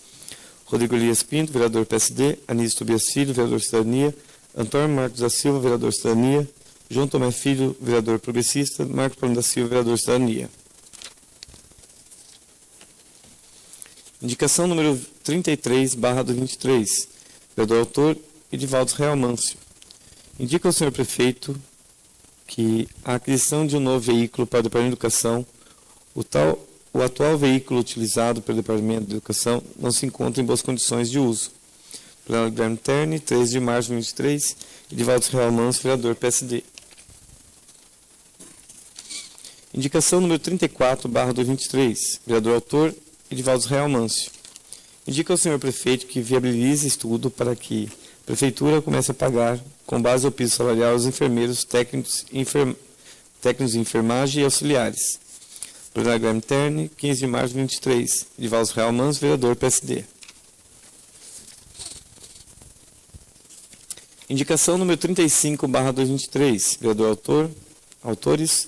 Rodrigo Elias Pinto, vereador PSD, Anísio Tobias Filho, vereador Cidadania, Antônio Marcos da Silva, vereador Cidadania. João Tomé Filho, vereador progressista. Marcos Paulo da Silva, vereador Cidadania. Indicação número 33/23. Vereador autor, Edivaldo Real Mâncio. Indica ao senhor prefeito que a aquisição de um novo veículo para o Departamento de Educação, o atual veículo utilizado pelo Departamento de Educação não se encontra em boas condições de uso. Plenário Guilherme Terni, 13 de março de 2023, Edivaldo Real Mâncio, vereador PSD. Indicação número 34/23. Vereador autor, Edivaldo Real Mâncio. Indica ao senhor prefeito que viabilize estudo para que a Prefeitura comece a pagar, com base ao piso salarial, os enfermeiros, técnicos de enfermagem e auxiliares. Plenário Guilherme Terni, 15 de março de 2023. Edivaldo Real Mâncio, vereador PSD. Indicação número 35/2023. Vereador autores,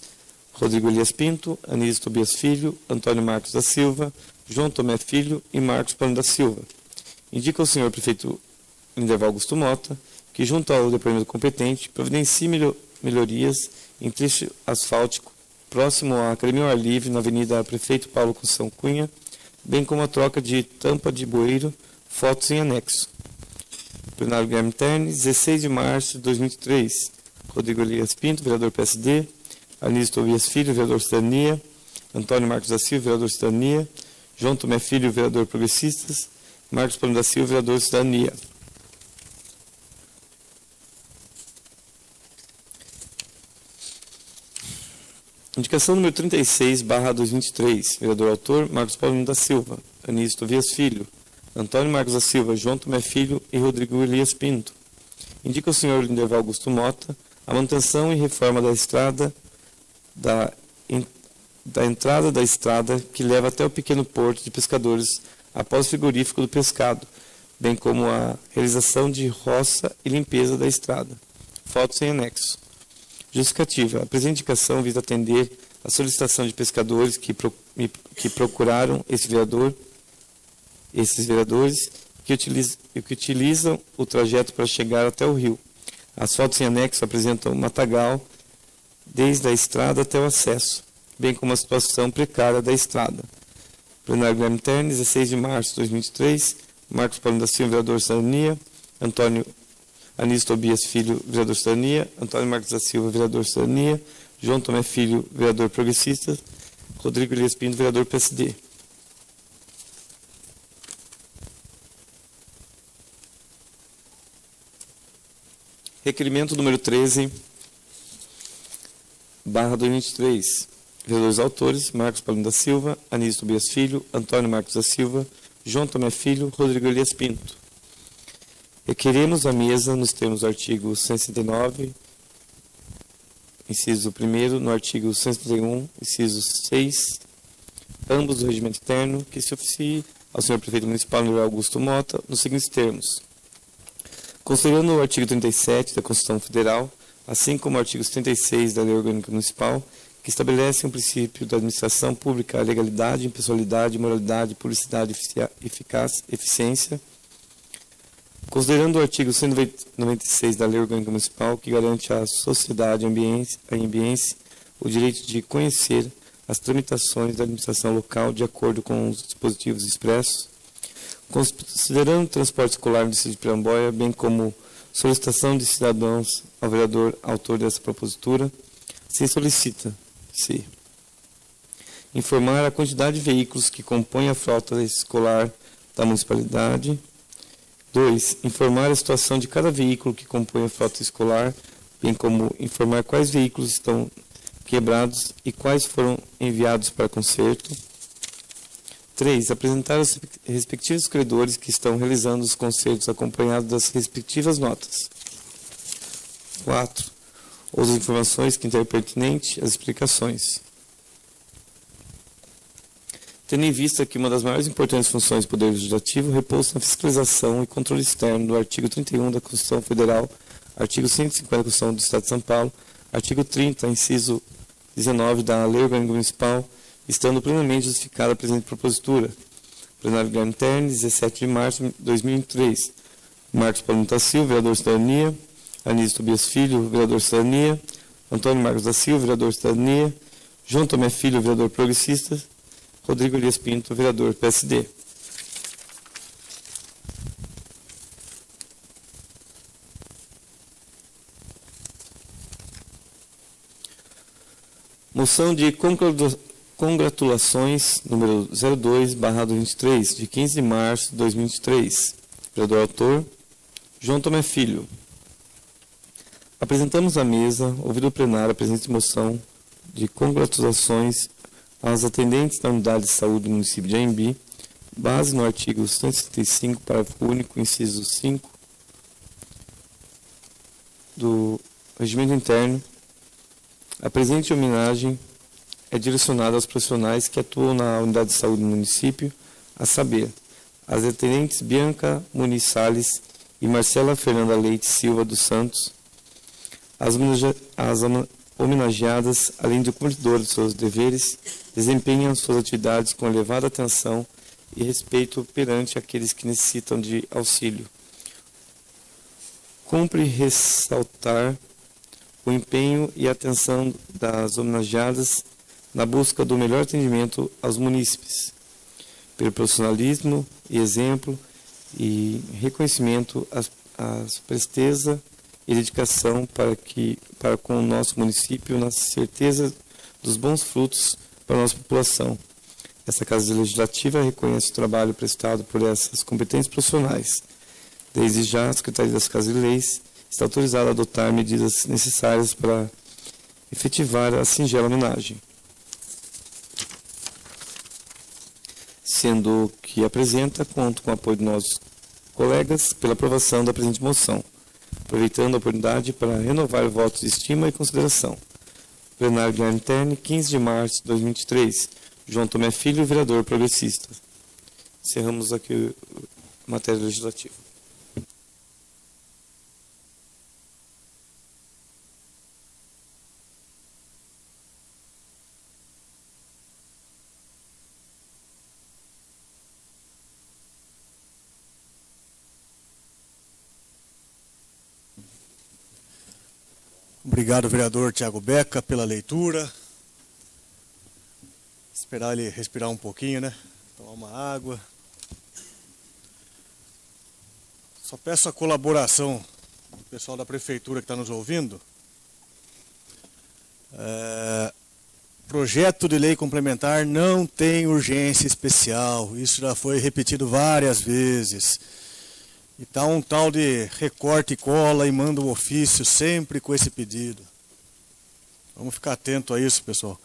Rodrigo Elias Pinto, Anísio Tobias Filho, Antônio Marcos da Silva, João Tomé Filho e Marcos Paulo da Silva. Indica ao senhor prefeito Linderval Augusto Mota que, junto ao departamento competente, providencie melhorias em trecho asfáltico próximo à Academia ao Ar Livre, na Avenida Prefeito Paulo Conceição Cunha, bem como a troca de tampa de bueiro, fotos em anexo. Plenário Guilherme Terni, 16 de março de 2023. Rodrigo Elias Pinto, vereador PSD. Anísio Tobias Filho, vereador Cidadania. Antônio Marcos da Silva, vereador Cidadania. João Tomé Filho, vereador Progressistas. Marcos Paulo da Silva, vereador Cidadania. Indicação número 36/2023. Vereador autor, Marcos Paulo da Silva. Anísio Tobias Filho. Antônio Marcos da Silva, João Tomé Filho e Rodrigo Elias Pinto. Indica ao senhor Linderval Augusto Mota a manutenção e reforma da estrada da entrada da estrada que leva até o pequeno porto de pescadores após o frigorífico do pescado, bem como a realização de roça e limpeza da estrada. Fotos em anexo. Justificativa. A presente indicação visa atender a solicitação de pescadores que procuraram esses vereadores que utilizam o trajeto para chegar até o rio. As fotos em anexo apresentam o matagal desde a estrada até o acesso, bem como a situação precária da estrada. Plenário Guilherme Terni, 16 de março de 2023, Marcos Paulo da Silva, vereador Cidadania, Anísio Tobias Filho, vereador Cidadania, Antônio Marcos da Silva, vereador Cidadania, João Tomé Filho, vereador Progressista, Rodrigo Elias Pinto, vereador PSD. Requerimento número 13/2023. Vereadores autores, Marcos Paulo da Silva, Anísio Tobias Filho, Antônio Marcos da Silva, João Tomé Filho, Rodrigo Elias Pinto. Requeremos à mesa, nos termos do artigo 169, inciso 1º, no artigo 171, inciso 6, ambos do regimento interno, que se oficie ao senhor prefeito municipal, Linderval Augusto Mota, nos seguintes termos. Considerando o artigo 37 da Constituição Federal, assim como o artigo 76 da Lei Orgânica Municipal, que estabelece um princípio da administração pública, a legalidade, impessoalidade, moralidade, publicidade, eficiência. Considerando o artigo 196 da Lei Orgânica Municipal, que garante à sociedade ambiense o direito de conhecer as tramitações da administração local de acordo com os dispositivos expressos. Considerando o transporte escolar no distrito de Piramboia, bem como solicitação de cidadãos ao vereador autor dessa propositura, se solicita-se informar a quantidade de veículos que compõem a frota escolar da municipalidade. 2. Informar a situação de cada veículo que compõe a frota escolar, bem como informar quais veículos estão quebrados e quais foram enviados para conserto. 3. Apresentar os respectivos credores que estão realizando os consertos acompanhados das respectivas notas. 4. Outras informações que interem pertinente às explicações. Tendo em vista que uma das maiores importantes funções do Poder Legislativo repousa na fiscalização e controle externo do artigo 31 da Constituição Federal, artigo 150 da Constituição do Estado de São Paulo, artigo 30, inciso 19 da Lei Orgânica Municipal, estando plenamente justificada a presente propositura. Plenário Guilherme Terni, 17 de março de 2023. Marcos Paulo da Silva, vereador Cidadania. Anísio Tobias Filho, vereador Cidadania, Antônio Marcos da Silva, vereador Cidadania, João Tomé Filho, vereador Progressista, Rodrigo Elias Pinto, vereador PSD. Moção de congratulações número 02/23, de 15 de março de 2023. Vereador autor, João Tomé Filho. Apresentamos à mesa, ouvido o plenário, a presente moção de congratulações às atendentes da Unidade de Saúde do município de Anhembi, base no artigo 165, parágrafo único, inciso 5, do Regimento Interno. A presente homenagem é direcionada aos profissionais que atuam na Unidade de Saúde do município, a saber, as atendentes Bianca Muniz Salles e Marcela Fernanda Leite Silva dos Santos. As homenageadas, além de cumpridoras de seus deveres, desempenham suas atividades com elevada atenção e respeito perante aqueles que necessitam de auxílio. Cumpre ressaltar o empenho e atenção das homenageadas na busca do melhor atendimento aos munícipes, pelo profissionalismo e exemplo e reconhecimento às presteza e dedicação para com o nosso município, na certeza dos bons frutos para a nossa população. Essa Casa Legislativa reconhece o trabalho prestado por essas competentes profissionais. Desde já, a Secretaria das Casas e Leis está autorizada a adotar medidas necessárias para efetivar a singela homenagem. Sendo que apresenta, conto com o apoio de nossos colegas pela aprovação da presente moção, aproveitando a oportunidade para renovar votos de estima e consideração. Plenário Guilherme Terne, 15 de março de 2023. João Tomé Filho, vereador progressista. Encerramos aqui a matéria legislativa. Obrigado, vereador Tiago Beca, pela leitura. Esperar ele respirar um pouquinho, né? Tomar uma água. Só peço a colaboração do pessoal da prefeitura que está nos ouvindo. Projeto de lei complementar não tem urgência especial. Isso já foi repetido várias vezes. E tá um tal de recorte e cola e manda um ofício sempre com esse pedido. Vamos ficar atento a isso, pessoal.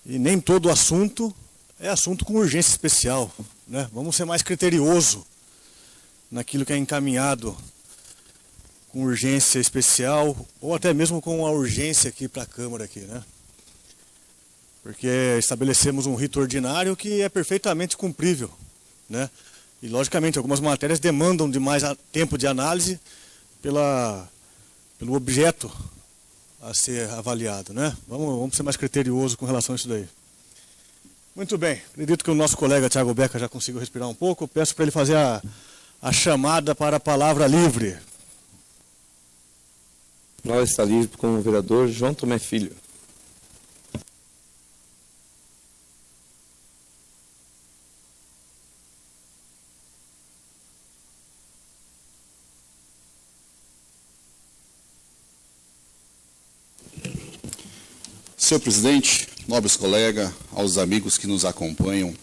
E nem todo assunto é assunto com urgência especial, né? Vamos ser mais criterioso naquilo que é encaminhado com urgência especial ou até mesmo com a urgência aqui para a Câmara aqui, né? Porque estabelecemos um rito ordinário que é perfeitamente cumprível, né? E, logicamente, algumas matérias demandam de mais tempo de análise pelo objeto a ser avaliado, né? Vamos ser mais criteriosos com relação a isso daí. Muito bem. Acredito que o nosso colega Tiago Beca já conseguiu respirar um pouco. Eu peço para ele fazer a chamada para a palavra livre. A palavra está livre com o vereador João Tomé Filho. Senhor presidente, nobres colegas, aos amigos que nos acompanham,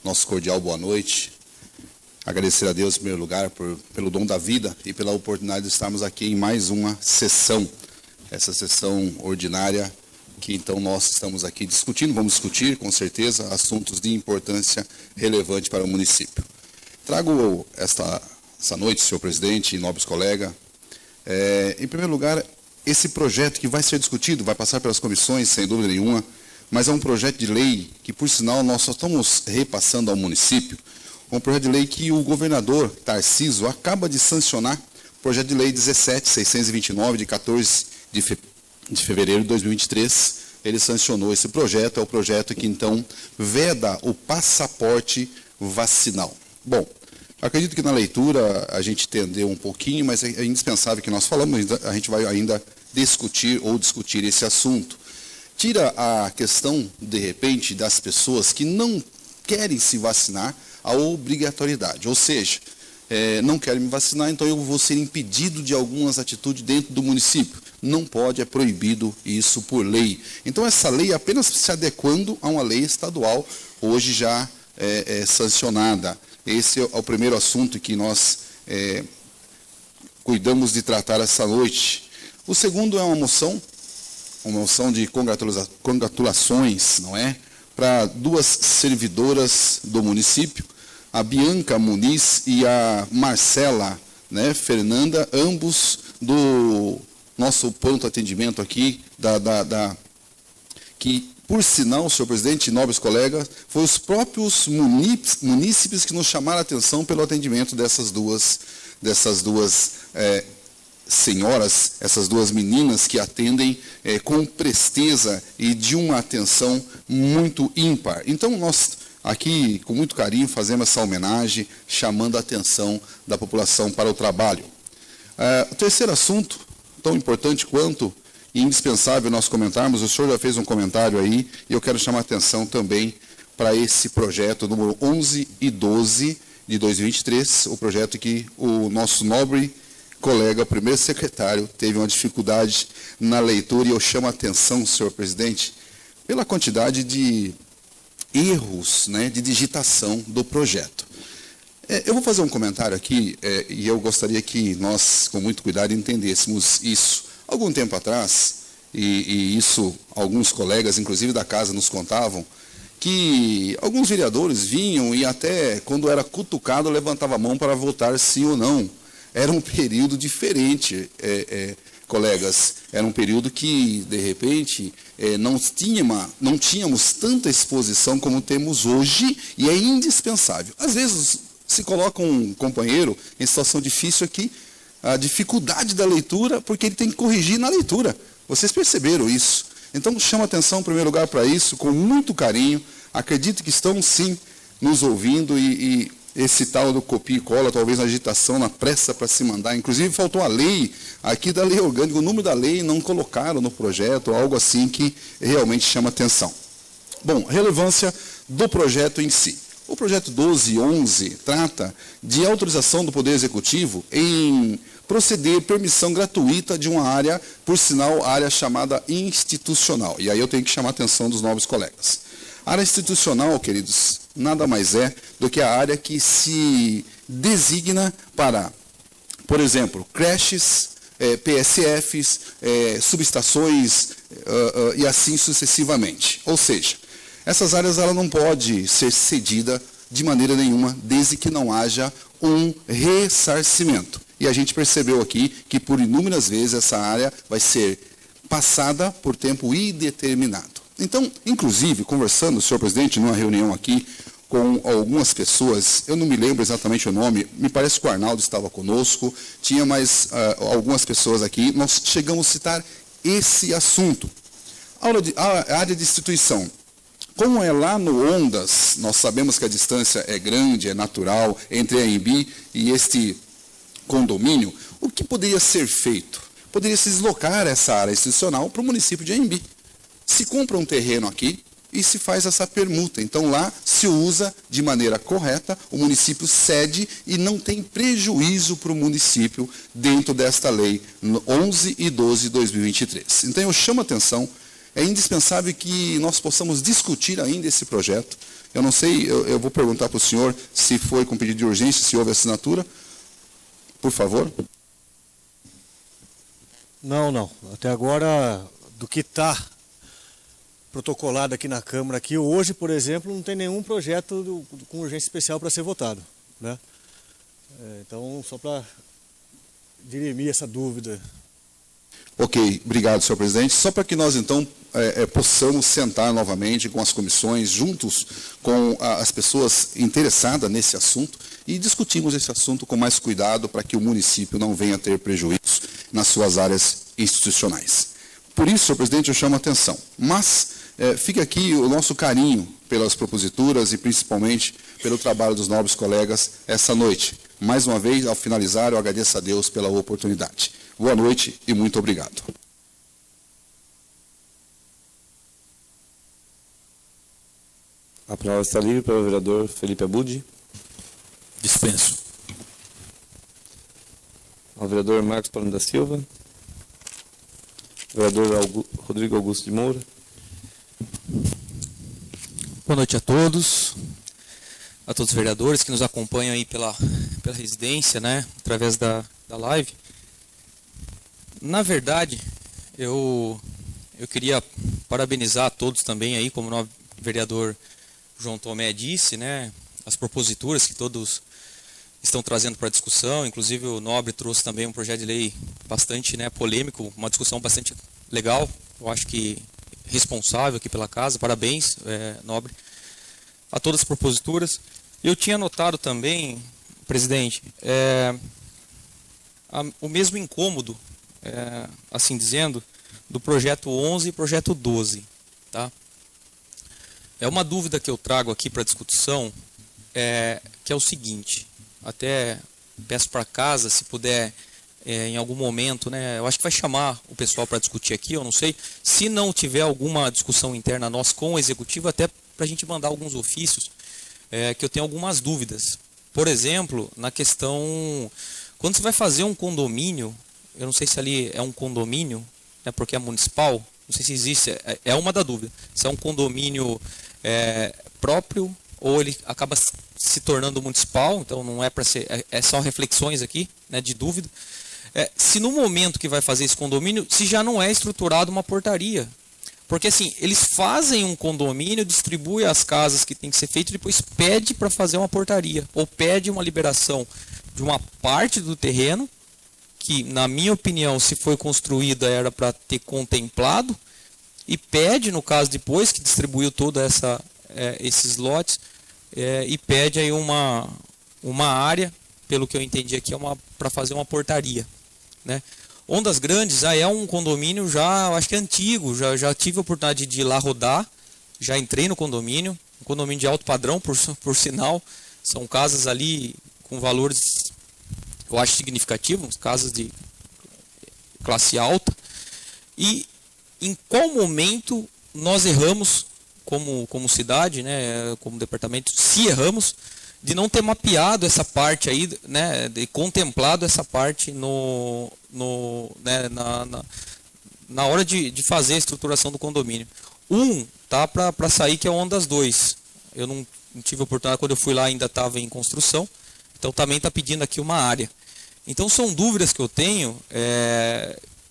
nosso cordial boa noite. Agradecer a Deus, em primeiro lugar, pelo dom da vida e pela oportunidade de estarmos aqui em mais uma sessão, essa sessão ordinária que então nós estamos aqui discutindo, vamos discutir com certeza assuntos de importância relevante para o município. Trago essa noite, senhor presidente e nobres colegas, em primeiro lugar, esse projeto que vai ser discutido, vai passar pelas comissões, sem dúvida nenhuma, mas é um projeto de lei que, por sinal, nós só estamos repassando ao município, um projeto de lei que o governador Tarcísio acaba de sancionar, projeto de lei 17.629, de 14 de fevereiro de 2023, ele sancionou esse projeto, é o projeto que, então, veda o passaporte vacinal. Bom, Acredito que na leitura a gente entendeu um pouquinho, mas é indispensável que nós falamos, a gente vai ainda discutir esse assunto. Tira a questão, de repente, das pessoas que não querem se vacinar, a obrigatoriedade, ou seja, não querem me vacinar, então eu vou ser impedido de algumas atitudes dentro do município. Não pode, é proibido isso por lei. Então essa lei apenas se adequando a uma lei estadual, hoje já sancionada. Esse é o primeiro assunto que nós cuidamos de tratar essa noite. O segundo é uma moção de congratulações, não é? Para duas servidoras do município, a Bianca Muniz e a Marcela, né, Fernanda, ambos do nosso pronto atendimento aqui, que, por sinal, senhor presidente e nobres colegas, foi os próprios munícipes que nos chamaram a atenção pelo atendimento dessas duas senhoras, essas duas meninas que atendem com presteza e de uma atenção muito ímpar. Então, nós aqui, com muito carinho, fazemos essa homenagem, chamando a atenção da população para o trabalho. O terceiro assunto, tão importante quanto e indispensável nós comentarmos, o senhor já fez um comentário aí, e eu quero chamar a atenção também para esse projeto número 11 e 12 de 2023, o projeto que o nosso nobre colega, o primeiro secretário, teve uma dificuldade na leitura, e eu chamo a atenção, senhor presidente, pela quantidade de erros, né, de digitação do projeto. Eu vou fazer um comentário aqui, e eu gostaria que nós, com muito cuidado, entendêssemos isso. Algum tempo atrás, e isso alguns colegas, inclusive da casa, nos contavam, que alguns vereadores vinham e até, quando era cutucado, levantava a mão para votar sim ou não. Era um período diferente, colegas. Era um período que, de repente, não tínhamos tanta exposição como temos hoje, e é indispensável. Às vezes, se coloca um companheiro em situação difícil aqui, a dificuldade da leitura, porque ele tem que corrigir na leitura. Vocês perceberam isso? Então, chamo a atenção, em primeiro lugar, para isso, com muito carinho. Acredito que estão, sim, nos ouvindo, e esse tal do copia e cola, talvez na agitação, na pressa para se mandar. Inclusive, faltou a lei, aqui da lei orgânica, o número da lei não colocaram no projeto, algo assim que realmente chama atenção. Bom, relevância do projeto em si. O projeto 1211 trata de autorização do Poder Executivo em proceder permissão gratuita de uma área, por sinal, área chamada institucional. E aí eu tenho que chamar a atenção dos novos colegas. A área institucional, queridos, nada mais é do que a área que se designa para, por exemplo, creches, PSFs, subestações e assim sucessivamente. Ou seja, essas áreas ela não pode ser cedida de maneira nenhuma, desde que não haja um ressarcimento. E a gente percebeu aqui que por inúmeras vezes essa área vai ser passada por tempo indeterminado. Então, inclusive, conversando, senhor presidente, numa reunião aqui com algumas pessoas, eu não me lembro exatamente o nome, me parece que o Arnaldo estava conosco, tinha mais algumas pessoas aqui, nós chegamos a citar esse assunto. A área de instituição. Como é lá no Ondas, nós sabemos que a distância é grande, é natural, entre a AMB e este condomínio, o que poderia ser feito? Poderia se deslocar essa área institucional para o município de AMB. Se compra um terreno aqui e se faz essa permuta. Então, lá se usa de maneira correta, o município cede e não tem prejuízo para o município dentro desta lei 11 e 12 de 2023. Então, eu chamo a atenção, é indispensável que nós possamos discutir ainda esse projeto. Eu não sei, eu vou perguntar para o senhor se foi com pedido de urgência, se houve assinatura. Por favor. Não. Até agora, do que está protocolado aqui na Câmara, aqui hoje, por exemplo, não tem nenhum projeto com urgência especial para ser votado, né? Então, só para dirimir essa dúvida. Ok, obrigado, senhor presidente. Só para que nós, então, possamos sentar novamente com as comissões, juntos com as pessoas interessadas nesse assunto, e discutimos esse assunto com mais cuidado para que o município não venha a ter prejuízo nas suas áreas institucionais. Por isso, senhor presidente, eu chamo a atenção. Mas fica aqui o nosso carinho pelas proposituras e principalmente pelo trabalho dos nobres colegas essa noite. Mais uma vez, ao finalizar, eu agradeço a Deus pela oportunidade. Boa noite e muito obrigado. A palavra está livre para o vereador Felipe Abud. Dispenso. Ao vereador Marcos Paulo da Silva. Vereador Rodrigo Augusto de Moura. Boa noite a todos os vereadores que nos acompanham aí pela residência, né, através da live. Na verdade, eu queria parabenizar a todos também aí, como o vereador João Tomé disse, né, as proposituras que todos estão trazendo para a discussão. Inclusive o Nobre trouxe também um projeto de lei bastante, né, polêmico, uma discussão bastante legal, eu acho que responsável aqui pela casa. Parabéns, Nobre, a todas as proposituras. Eu tinha notado também, presidente, o mesmo incômodo, assim dizendo, do projeto 11 e projeto 12, tá? É uma dúvida que eu trago aqui para discussão, que é o seguinte: até peço para casa, se puder, em algum momento, né, eu acho que vai chamar o pessoal para discutir aqui, eu não sei, se não tiver alguma discussão interna nossa com o executivo, até para a gente mandar alguns ofícios, que eu tenho algumas dúvidas. Por exemplo, na questão, quando você vai fazer um condomínio, eu não sei se ali é um condomínio, né, porque é municipal, não sei se existe, é uma da dúvida, se é um condomínio próprio ou ele acaba se tornando municipal, então não é para ser, só reflexões aqui, né, de dúvida. Se no momento que vai fazer esse condomínio, se já não é estruturado uma portaria. Porque assim, eles fazem um condomínio, distribuem as casas que tem que ser feito, e depois pede para fazer uma portaria, ou pede uma liberação de uma parte do terreno, que na minha opinião, se foi construída, era para ter contemplado, e pede, no caso depois que distribuiu toda esses lotes, e pede aí uma área, pelo que eu entendi aqui, para fazer uma portaria, né? Ondas Grandes é um condomínio já, eu acho que é antigo, já tive a oportunidade de ir lá rodar, já entrei no condomínio, um condomínio de alto padrão, por sinal, são casas ali com valores, eu acho, significativos, casas de classe alta. E em qual momento nós erramos como cidade, né, como departamento, se erramos, de não ter mapeado essa parte aí, né, de contemplado essa parte né, na hora de fazer a estruturação do condomínio. Tá para sair, que é o Ondas 2. Eu não tive a oportunidade, quando eu fui lá ainda estava em construção, então também está pedindo aqui uma área. Então são dúvidas que eu tenho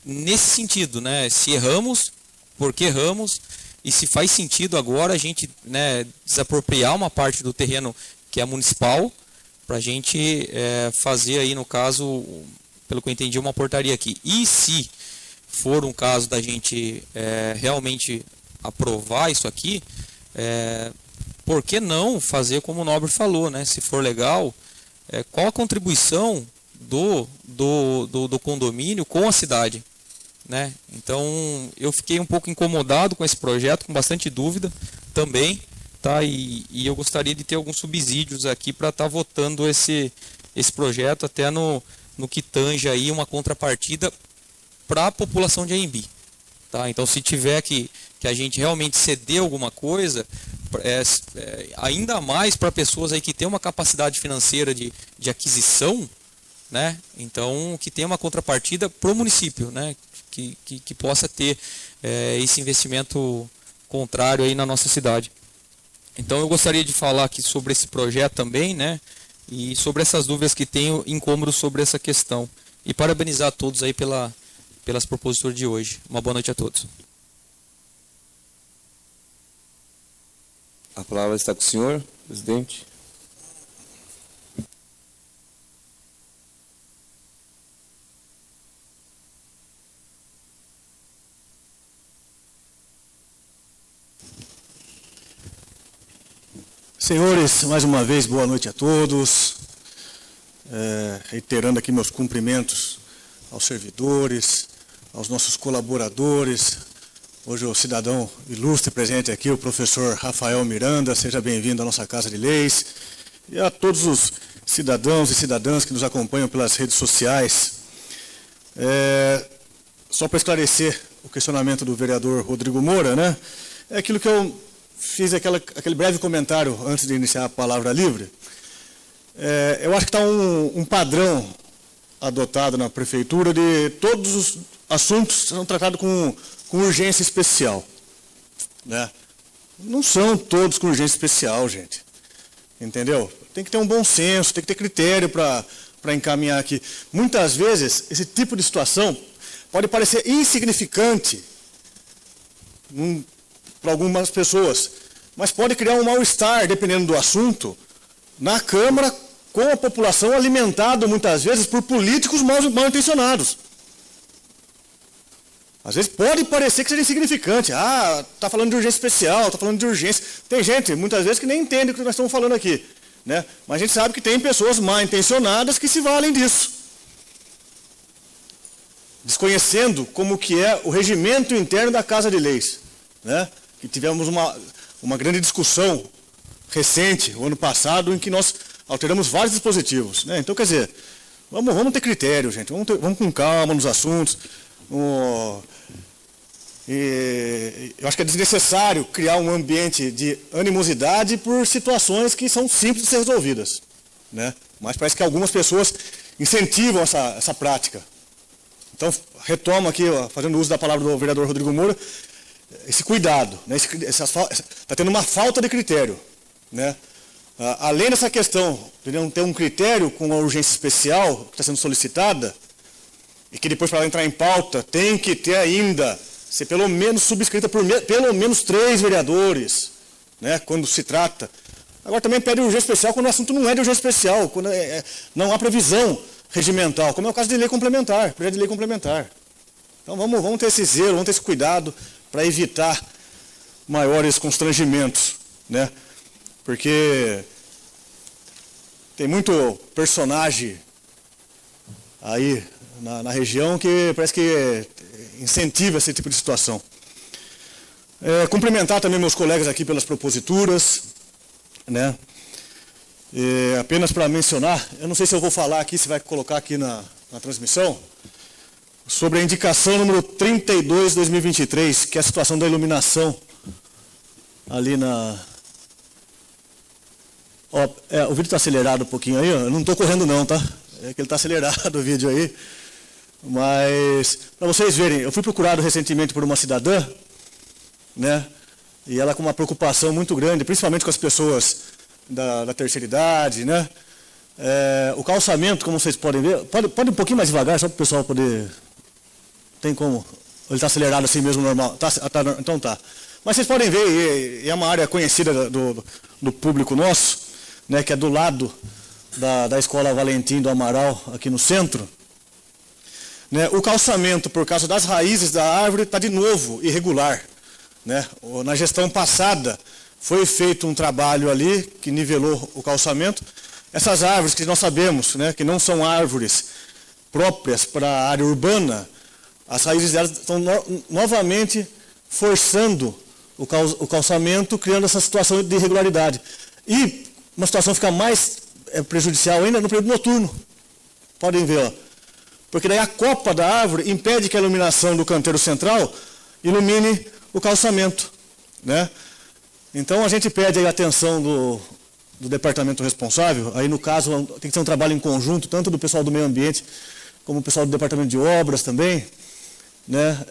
nesse sentido, né, se erramos, por que erramos, e se faz sentido agora a gente, né, desapropriar uma parte do terreno que é municipal, para a gente fazer aí, no caso, pelo que eu entendi, uma portaria aqui. E se for um caso da gente realmente aprovar isso aqui, por que não fazer como o Nobre falou, né? Se for legal, qual a contribuição do condomínio com a cidade, né? Então, eu fiquei um pouco incomodado com esse projeto, com bastante dúvida também. Tá, e eu gostaria de ter alguns subsídios aqui para estar votando esse projeto, até no que tange aí uma contrapartida para a população de Anhembi. Tá? Então, se tiver que a gente realmente ceder alguma coisa, ainda mais para pessoas aí que têm uma capacidade financeira de aquisição, né? Então, que tenha uma contrapartida para o município, né? Que possa ter esse investimento contrário aí na nossa cidade. Então eu gostaria de falar aqui sobre esse projeto também, né? E sobre essas dúvidas que tenho, incômodos sobre essa questão. E parabenizar a todos aí pelas proposituras de hoje. Uma boa noite a todos. A palavra está com o senhor, presidente. Senhores, mais uma vez, boa noite a todos. Reiterando aqui meus cumprimentos aos servidores, aos nossos colaboradores. Hoje o cidadão ilustre presente aqui, o professor Rafael Miranda, seja bem-vindo à nossa Casa de Leis. E a todos os cidadãos e cidadãs que nos acompanham pelas redes sociais. Só para esclarecer o questionamento do vereador Rodrigo Moura, né? É aquilo que eu fiz, aquele breve comentário antes de iniciar a palavra livre. Eu acho que está um padrão adotado na prefeitura de todos os assuntos são tratados com urgência especial, né? Não são todos com urgência especial, gente. Entendeu? Tem que ter um bom senso, tem que ter critério para encaminhar aqui. Muitas vezes, esse tipo de situação pode parecer insignificante para algumas pessoas, mas pode criar um mal-estar, dependendo do assunto, na Câmara, com a população alimentada, muitas vezes, por políticos mal intencionados. Às vezes pode parecer que seja insignificante. Está falando de urgência especial, está falando de urgência. Tem gente, muitas vezes, que nem entende o que nós estamos falando aqui, né? Mas a gente sabe que tem pessoas mal intencionadas que se valem disso, desconhecendo como que é o regimento interno da Casa de Leis, né? Que tivemos uma grande discussão recente, o ano passado, em que nós alteramos vários dispositivos, né? Então, quer dizer, vamos ter critério, gente, vamos com calma nos assuntos. Eu acho que é desnecessário criar um ambiente de animosidade por situações que são simples de ser resolvidas, né? Mas parece que algumas pessoas incentivam essa prática. Então, retomo aqui, fazendo uso da palavra do vereador Rodrigo Moura, esse cuidado, né? Está tendo uma falta de critério, né? Além dessa questão de não ter um critério com a urgência especial que está sendo solicitada, e que depois, para ela entrar em pauta, tem que ter ainda, ser pelo menos subscrita por pelo menos 3 vereadores, né, quando se trata. Agora também pede urgência especial quando o assunto não é de urgência especial, quando não há previsão regimental, como é o caso de lei complementar, projeto de lei complementar. Então vamos ter esse zelo, vamos ter esse cuidado para evitar maiores constrangimentos, né? Porque tem muito personagem aí na região que parece que incentiva esse tipo de situação. Cumprimentar também meus colegas aqui pelas proposituras, né? Apenas para mencionar, eu não sei se eu vou falar aqui, se vai colocar aqui na transmissão, sobre a indicação número 32/2023, que é a situação da iluminação ali na... o vídeo está acelerado um pouquinho aí, eu não estou correndo não, tá? É que ele está acelerado o vídeo aí. Mas, para vocês verem, eu fui procurado recentemente por uma cidadã, né? E ela com uma preocupação muito grande, principalmente com as pessoas da terceira idade, né? O calçamento, como vocês podem ver, pode um pouquinho mais devagar, só para o pessoal poder... Tem como? Ele está acelerado assim mesmo, normal? Então tá. Mas vocês podem ver, e é uma área conhecida do público nosso, né? Que é do lado da Escola Valentim do Amaral, aqui no centro. Né? O calçamento, por causa das raízes da árvore, está de novo irregular, né? Na gestão passada, foi feito um trabalho ali que nivelou o calçamento. Essas árvores que nós sabemos, né, que não são árvores próprias para a área urbana, as raízes delas estão novamente forçando o calçamento, criando essa situação de irregularidade. E uma situação fica mais prejudicial ainda no período noturno. Podem ver, ó. Porque daí a copa da árvore impede que a iluminação do canteiro central ilumine o calçamento, né? Então a gente pede aí a atenção do departamento responsável, aí no caso tem que ser um trabalho em conjunto, tanto do pessoal do meio ambiente, como o pessoal do departamento de obras também, né?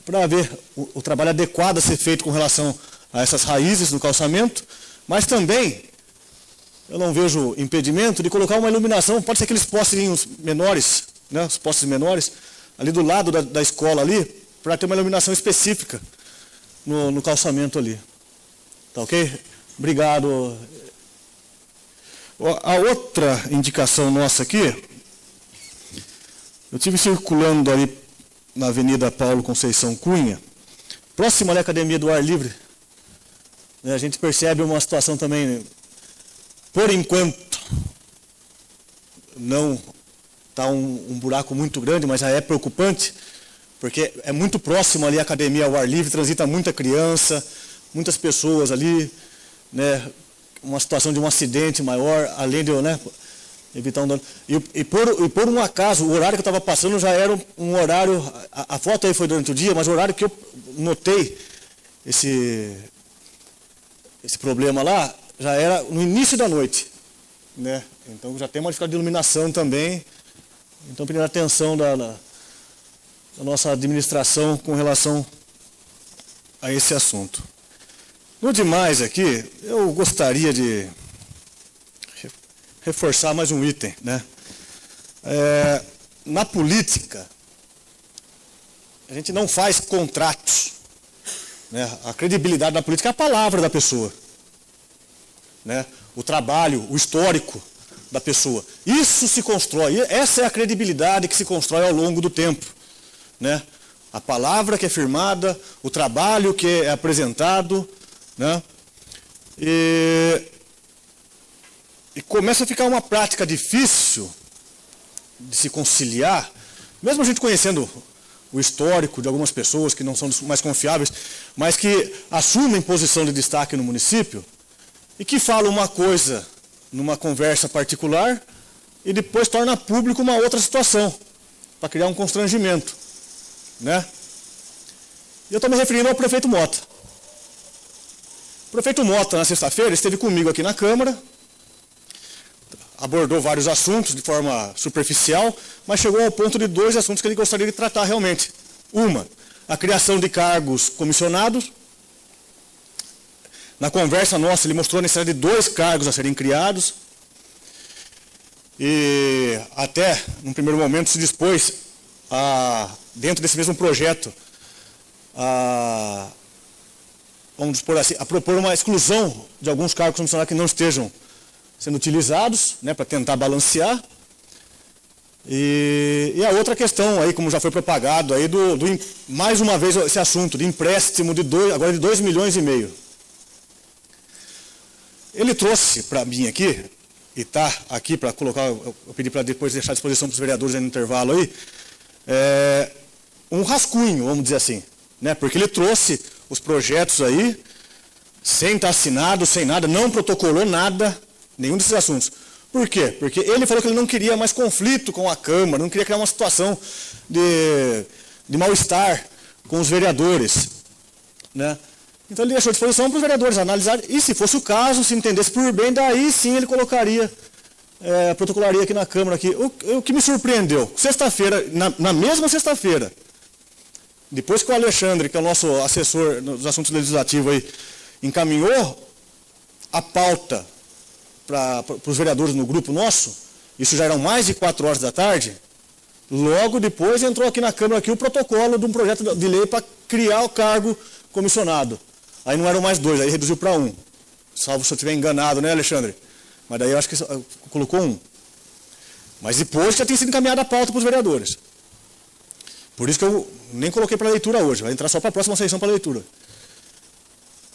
Para ver o trabalho adequado a ser feito com relação a essas raízes do calçamento, mas também eu não vejo impedimento de colocar uma iluminação, pode ser aqueles postes menores, né, os postes menores, ali do lado da escola ali, para ter uma iluminação específica no calçamento ali. Tá ok? Obrigado. A outra indicação nossa aqui, eu estive circulando ali na Avenida Paulo Conceição Cunha, próximo à Academia do Ar Livre, né, a gente percebe uma situação também, por enquanto, não está um buraco muito grande, mas já é preocupante, porque é muito próximo ali à academia ao ar livre, transita muita criança, muitas pessoas ali, né? uma situação de um acidente maior, além de, né, evitar um dano. E por um acaso, o horário que eu estava passando já era um horário, a foto aí foi durante o dia, mas o horário que eu notei esse problema lá, já era no início da noite, né? Então já tem uma dificuldade de iluminação também. Então pedindo a atenção da nossa administração com relação a esse assunto. No demais aqui, eu gostaria de reforçar mais um item, né? Na política, a gente não faz contratos, né? A credibilidade da política é a palavra da pessoa, né? O trabalho, o histórico da pessoa. Isso se constrói, essa é a credibilidade que se constrói ao longo do tempo, né? A palavra que é firmada, o trabalho que é apresentado, né? E começa a ficar uma prática difícil de se conciliar, mesmo a gente conhecendo o histórico de algumas pessoas que não são mais confiáveis, mas que assumem posição de destaque no município e que falam uma coisa numa conversa particular e depois torna público uma outra situação, para criar um constrangimento, né? E eu estou me referindo ao prefeito Mota. O prefeito Mota, na sexta-feira, esteve comigo aqui na Câmara, abordou vários assuntos de forma superficial, mas chegou ao ponto de 2 assuntos que ele gostaria de tratar realmente. Uma, a criação de cargos comissionados. Na conversa nossa, ele mostrou a necessidade de 2 cargos a serem criados. E até, num primeiro momento, se dispôs, dentro desse mesmo projeto, vamos dispor assim, a propor uma exclusão de alguns cargos comissionados que não estejam sendo utilizados, né, para tentar balancear. E a outra questão, aí, como já foi propagado, aí, mais uma vez esse assunto de empréstimo agora de 2,5 milhões. Ele trouxe para mim aqui, e está aqui para colocar, eu pedi para depois deixar à disposição para os vereadores aí no intervalo aí, um rascunho, vamos dizer assim, né, porque ele trouxe os projetos aí, sem estar assinado, sem nada, não protocolou nada, nenhum desses assuntos. Por quê? Porque ele falou que ele não queria mais conflito com a Câmara, não queria criar uma situação de mal-estar com os vereadores, né? Então ele deixou à disposição para os vereadores analisarem, e se fosse o caso, se entendesse por bem, daí sim ele colocaria, protocolaria aqui na Câmara. Aqui. O que me surpreendeu, sexta-feira, na mesma sexta-feira, depois que o Alexandre, que é o nosso assessor nos assuntos legislativos, aí, encaminhou a pauta para os vereadores no grupo nosso, isso já eram mais de 4 horas da tarde, logo depois entrou aqui na Câmara aqui o protocolo de um projeto de lei para criar o cargo comissionado. Aí não eram mais 2, aí reduziu para 1. Salvo se eu estiver enganado, né, Alexandre? Mas daí eu acho que colocou 1. Mas depois já tinha sido encaminhada a pauta para os vereadores. Por isso que eu nem coloquei para leitura hoje, vai entrar só para a próxima sessão para leitura.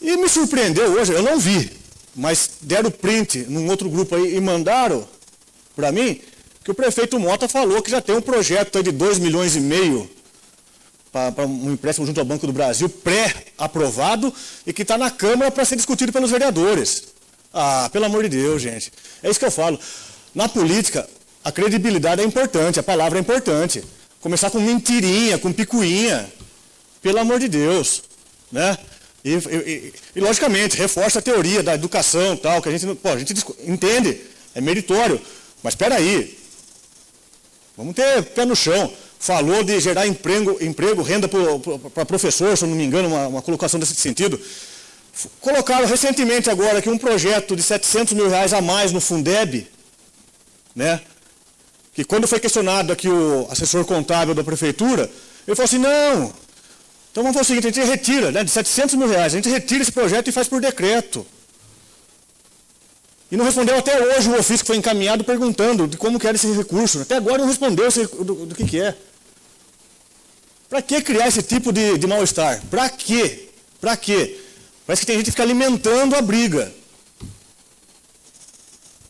E me surpreendeu hoje, eu não vi, mas deram print num outro grupo aí e mandaram para mim que o prefeito Mota falou que já tem um projeto aí de 2,5 milhões para um empréstimo junto ao Banco do Brasil, pré-aprovado, e que está na Câmara para ser discutido pelos vereadores. Ah, pelo amor de Deus, gente. É isso que eu falo. Na política, a credibilidade é importante, a palavra é importante. Começar com mentirinha, com picuinha, pelo amor de Deus, né? E logicamente, reforça a teoria da educação, tal, que a gente entende, é meritório, mas espera aí, vamos ter pé no chão. Falou de gerar emprego, renda para professor, se eu não me engano, uma colocação desse sentido. Colocaram recentemente agora aqui um projeto de 700 mil reais a mais no Fundeb, né? Que quando foi questionado aqui o assessor contábil da prefeitura, ele falou assim, não, então vamos fazer o seguinte, a gente retira, né, de 700 mil reais, a gente retira esse projeto e faz por decreto. E não respondeu até hoje o ofício que foi encaminhado perguntando de como que era esse recurso. Até agora não respondeu do que é. Para que criar esse tipo de mal-estar? Para quê? Para quê? Parece que tem gente que fica alimentando a briga.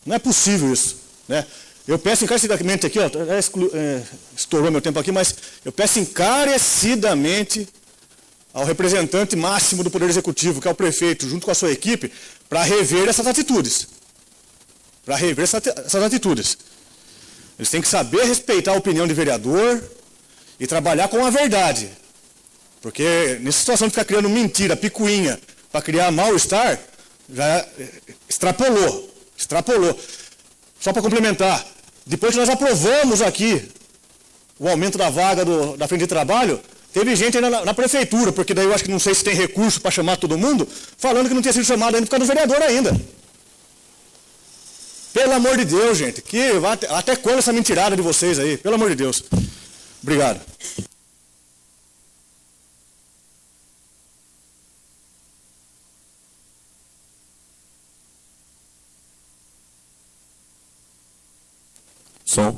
Não é possível isso, né? Eu peço encarecidamente aqui, ó, estourou meu tempo aqui, mas eu peço encarecidamente ao representante máximo do Poder Executivo, que é o prefeito, junto com a sua equipe, para rever essas atitudes. Para rever essas atitudes. Eles têm que saber respeitar a opinião de vereador e trabalhar com a verdade. Porque nessa situação de ficar criando mentira, picuinha, para criar mal-estar, já extrapolou. Só para complementar, depois que nós aprovamos aqui o aumento da vaga da frente de trabalho, teve gente ainda na prefeitura, porque daí eu acho que não sei se tem recurso para chamar todo mundo, falando que não tinha sido chamado ainda por causa do vereador ainda. Pelo amor de Deus, gente, até quando essa mentirada de vocês aí? Pelo amor de Deus. Obrigado. Som.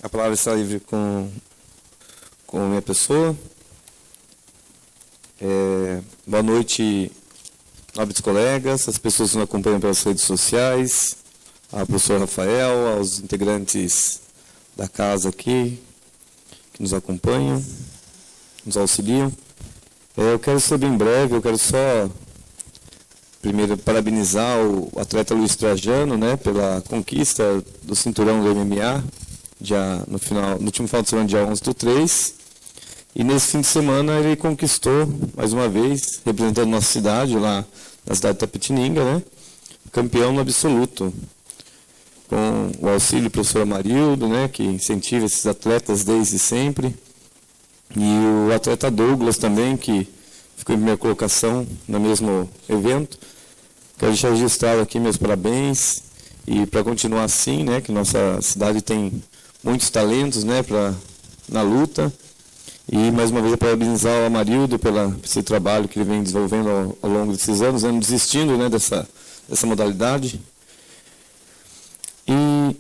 A palavra está livre com minha pessoa. Boa noite, nobres colegas, as pessoas que nos acompanham pelas redes sociais, ao professor Rafael, aos integrantes da casa aqui, que nos acompanham, nos auxiliam. Eu quero ser bem breve, eu quero só, primeiro, parabenizar o atleta Luiz Trajano, né, pela conquista do cinturão do MMA, no último final de semana, dia 11/3. E nesse fim de semana ele conquistou, mais uma vez, representando nossa cidade, lá na cidade de Tapetininga, né, campeão no absoluto, com o auxílio do professor Amarildo, né, que incentiva esses atletas desde sempre, e o atleta Douglas também, que ficou em primeira colocação no mesmo evento. Quero deixar registrado aqui meus parabéns, e para continuar assim, né, que nossa cidade tem muitos talentos, né, na luta. E, mais uma vez, parabenizar o Amarildo pelo esse trabalho que ele vem desenvolvendo ao longo desses anos, não desistindo, né, dessa modalidade. E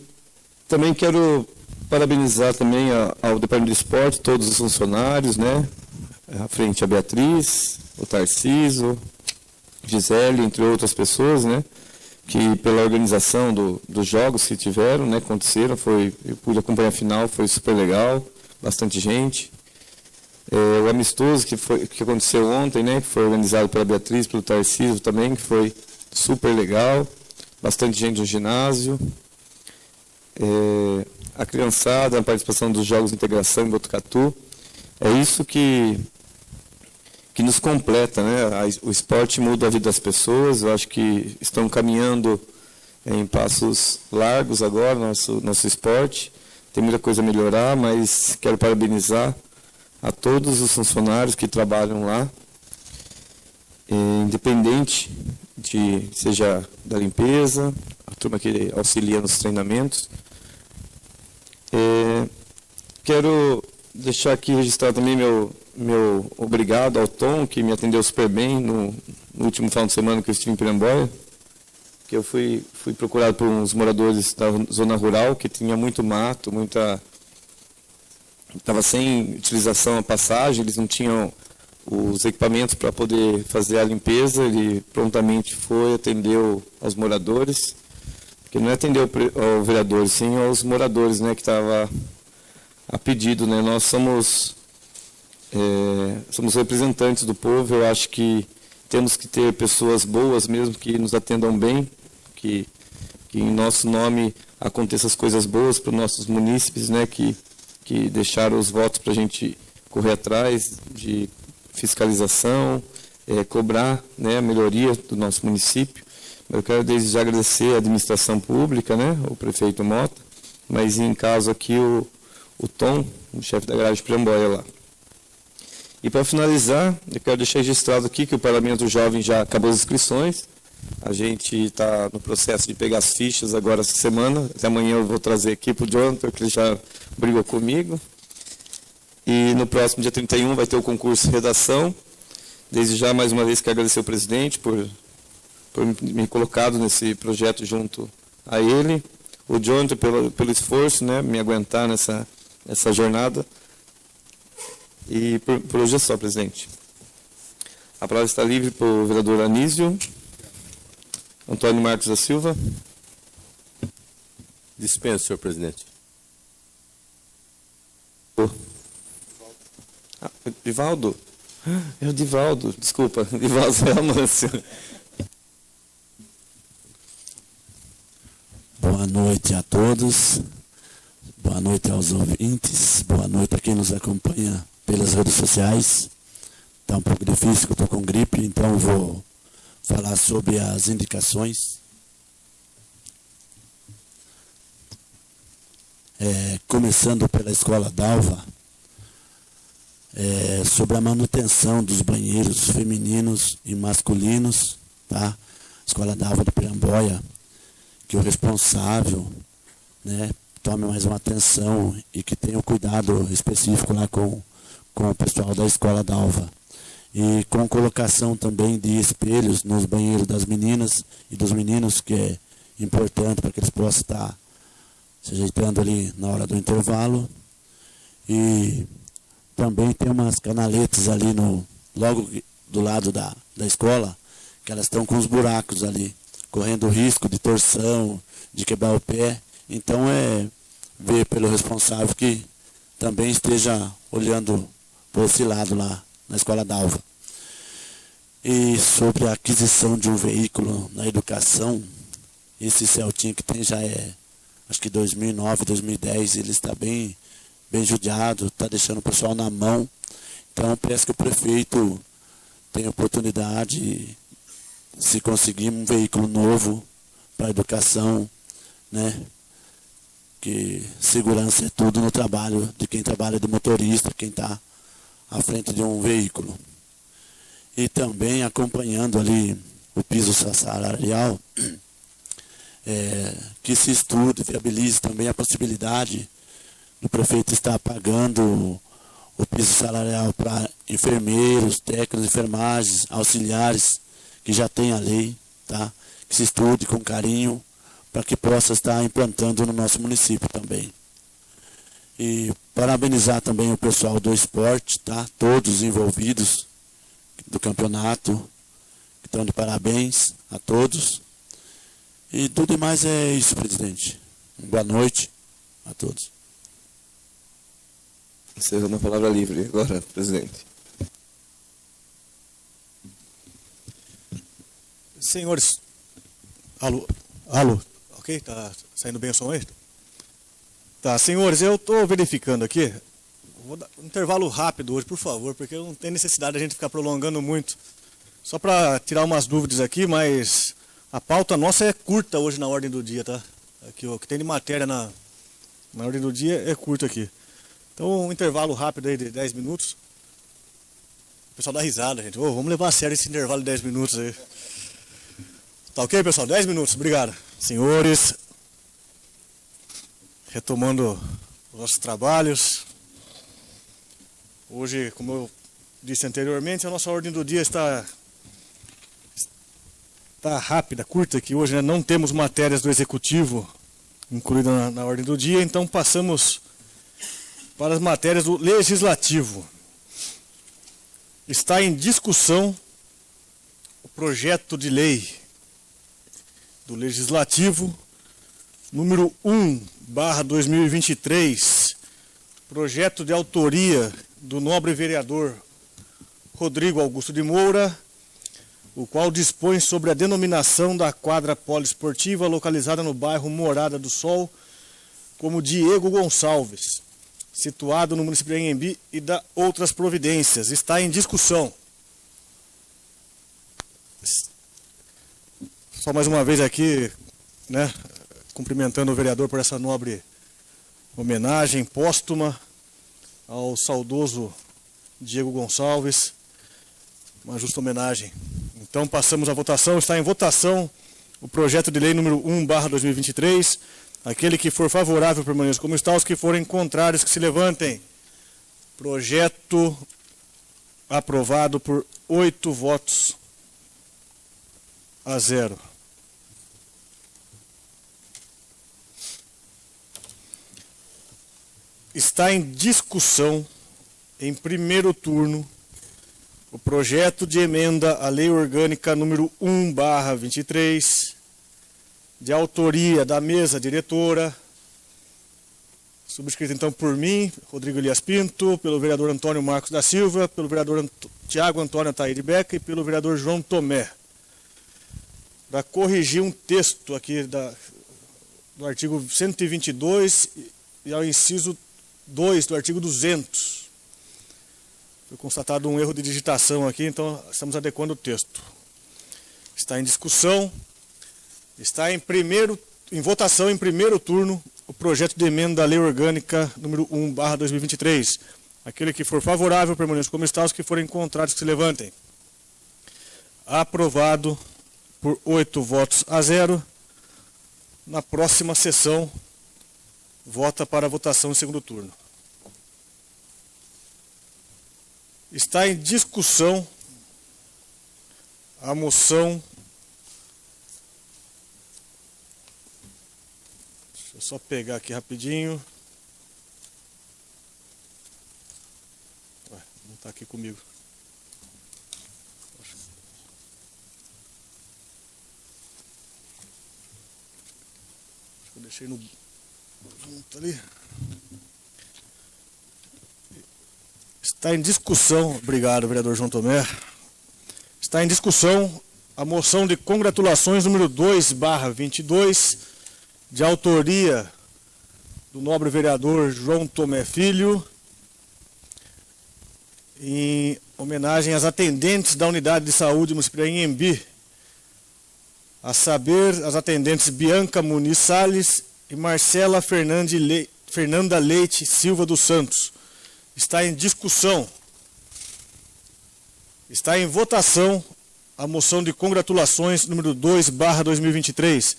também quero parabenizar também ao Departamento de Esporte, todos os funcionários, né, à frente a Beatriz, o Tarciso, Gisele, entre outras pessoas, né, que pela organização dos jogos que tiveram, né, aconteceram, eu pude acompanhar a final, foi super legal, bastante gente. O amistoso que aconteceu ontem, né, que foi organizado pela Beatriz, pelo Tarcísio também, que foi super legal, bastante gente no ginásio. A criançada, a participação dos Jogos de Integração em Botucatu, é isso que nos completa, né? O esporte muda a vida das pessoas, eu acho que estão caminhando em passos largos agora, nosso esporte, tem muita coisa a melhorar, mas quero parabenizar a todos os funcionários que trabalham lá, independente seja da limpeza, a turma que auxilia nos treinamentos. Quero deixar aqui registrado também meu obrigado ao Tom, que me atendeu super bem no último final de semana que eu estive em Piramboia, que eu fui procurado por uns moradores da zona rural, que tinha muito mato, estava sem utilização a passagem, eles não tinham os equipamentos para poder fazer a limpeza, ele prontamente foi, atendeu aos moradores, que não é atender ao vereador, sim aos moradores, né, que estava a pedido, né, nós somos representantes do povo, eu acho que temos que ter pessoas boas mesmo, que nos atendam bem, que em nosso nome aconteçam as coisas boas para os nossos munícipes, né, que deixaram os votos para a gente correr atrás de fiscalização, cobrar, né, a melhoria do nosso município. Eu quero desde já agradecer a administração pública, né, o prefeito Mota, mas em caso aqui o Tom, o chefe da garagem de Piramboia lá. E para finalizar, eu quero deixar registrado aqui que o Parlamento Jovem já acabou as inscrições. A gente está no processo de pegar as fichas agora essa semana. Até amanhã eu vou trazer aqui para o Jonathan, que ele já brigou comigo. E no próximo dia 31 vai ter o concurso de redação. Desde já, mais uma vez, quero agradecer ao presidente por me colocado nesse projeto junto a ele. O Jonathan pelo esforço, né, me aguentar nessa jornada. E por hoje é só, presidente. A palavra está livre para o vereador Anísio. Antônio Marcos da Silva. Dispenso, senhor presidente. Divaldo? É o Divaldo, desculpa. Divaldo Zé Amâncio. Boa noite a todos, boa noite aos ouvintes, boa noite a quem nos acompanha pelas redes sociais. Está um pouco difícil, que eu estou com gripe, então vou falar sobre as indicações. Começando pela Escola Dalva, sobre a manutenção dos banheiros femininos e masculinos, tá? Escola Dalva de Piramboia, que o responsável, né, tome mais uma atenção e que tenha um cuidado específico lá com o pessoal da Escola Dalva. E com colocação também de espelhos nos banheiros das meninas e dos meninos, que é importante para que eles possam estar se ajeitando ali na hora do intervalo. E também tem umas canaletas ali logo do lado da escola, que elas estão com os buracos ali, correndo risco de torção, de quebrar o pé. Então ver pelo responsável que também esteja olhando por esse lado lá na Escola Dalva. E sobre a aquisição de um veículo na educação, esse Celtinha que tem já acho que 2009, 2010, ele está bem judiado, está deixando o pessoal na mão. Então parece que o prefeito tem oportunidade, se conseguir um veículo novo para a educação, né? Que segurança é tudo no trabalho de quem trabalha de motorista, quem está à frente de um veículo. E também acompanhando ali o piso salarial, que se estude, viabilize também a possibilidade do prefeito estar pagando o piso salarial para enfermeiros, técnicos de enfermagem, auxiliares, que já tem a lei, tá? Que se estude com carinho para que possa estar implantando no nosso município também. E parabenizar também o pessoal do esporte, tá? Todos envolvidos do campeonato, que estão de parabéns a todos. E tudo mais é isso, presidente. Boa noite a todos. Encerrando a palavra livre agora, presidente. Senhores, alô, ok? Tá saindo bem o som aí? Tá, senhores, eu estou verificando aqui. Vou dar um intervalo rápido hoje, por favor, porque não tem necessidade de a gente ficar prolongando muito. Só para tirar umas dúvidas aqui, mas a pauta nossa é curta hoje na ordem do dia, tá? Aqui, o que tem de matéria na ordem do dia é curto aqui. Então, um intervalo rápido aí de 10 minutos. O pessoal dá risada, gente. Vamos levar a sério esse intervalo de 10 minutos aí. Tá ok, pessoal? 10 minutos, obrigado. Senhores, retomando os nossos trabalhos. Hoje, como eu disse anteriormente, a nossa ordem do dia está rápida, curta, que hoje, né, não temos matérias do Executivo incluídas na ordem do dia, então passamos para as matérias do Legislativo. Está em discussão o projeto de lei do Legislativo, número 1/2023, projeto de autoria do nobre vereador Rodrigo Augusto de Moura, o qual dispõe sobre a denominação da quadra poliesportiva localizada no bairro Morada do Sol como Diego Gonçalves, situado no município de Anhembi, e da outras providências. Está em discussão. Só mais uma vez aqui, né, cumprimentando o vereador por essa nobre homenagem póstuma ao saudoso Diego Gonçalves, uma justa homenagem. Então passamos à votação. Está em votação o projeto de lei número 1/2023. Aquele que for favorável permaneça como está, os que forem contrários que se levantem. Projeto aprovado por 8 votos a 0. Está em discussão, em primeiro turno, o projeto de emenda à Lei Orgânica número 1/23, de autoria da mesa diretora, Subscrito então por mim, Rodrigo Elias Pinto, pelo vereador Antônio Marcos da Silva, pelo vereador Tiago Antônio Ataíde Beca e pelo vereador João Tomé. Para corrigir um texto aqui do artigo 122 e ao inciso 2 do artigo 200. Foi constatado um erro de digitação aqui, então estamos adequando o texto. Está em discussão, está em votação em primeiro turno o projeto de emenda à Lei Orgânica número 1/2023. Aquele que for favorável, permaneça como está, os que forem contrários, que se levantem. Aprovado por 8 votos a 0. Na próxima sessão, vota para a votação em segundo turno. Está em discussão a moção. Deixa eu só pegar aqui rapidinho. Ué, não está aqui comigo. Acho que eu deixei no junto ali. Está em discussão, obrigado, vereador João Tomé. Está em discussão a moção de congratulações número 2/22, de autoria do nobre vereador João Tomé Filho, em homenagem às atendentes da Unidade de Saúde Municipal em Inhambi, a saber, as atendentes Bianca Muniz Salles e Marcela Fernanda Leite Silva dos Santos. Está em discussão, está em votação a moção de congratulações número 2/2023.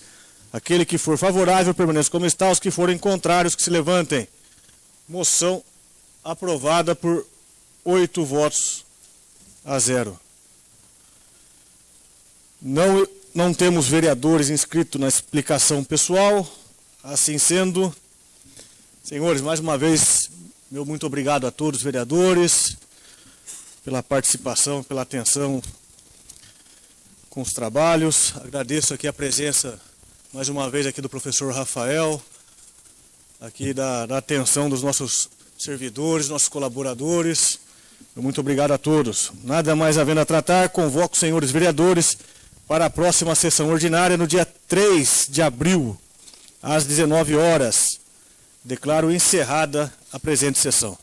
Aquele que for favorável, permaneça como está, os que forem contrários, que se levantem. Moção aprovada por 8 votos a 0. Não temos vereadores inscritos na explicação pessoal. Assim sendo, senhores, mais uma vez, meu muito obrigado a todos os vereadores pela participação, pela atenção com os trabalhos. Agradeço aqui a presença, mais uma vez, aqui do professor Rafael, aqui da atenção dos nossos servidores, nossos colaboradores. Muito obrigado a todos. Nada mais havendo a tratar, convoco os senhores vereadores para a próxima sessão ordinária no dia 3 de abril, às 19 horas. Declaro encerrada a presente sessão.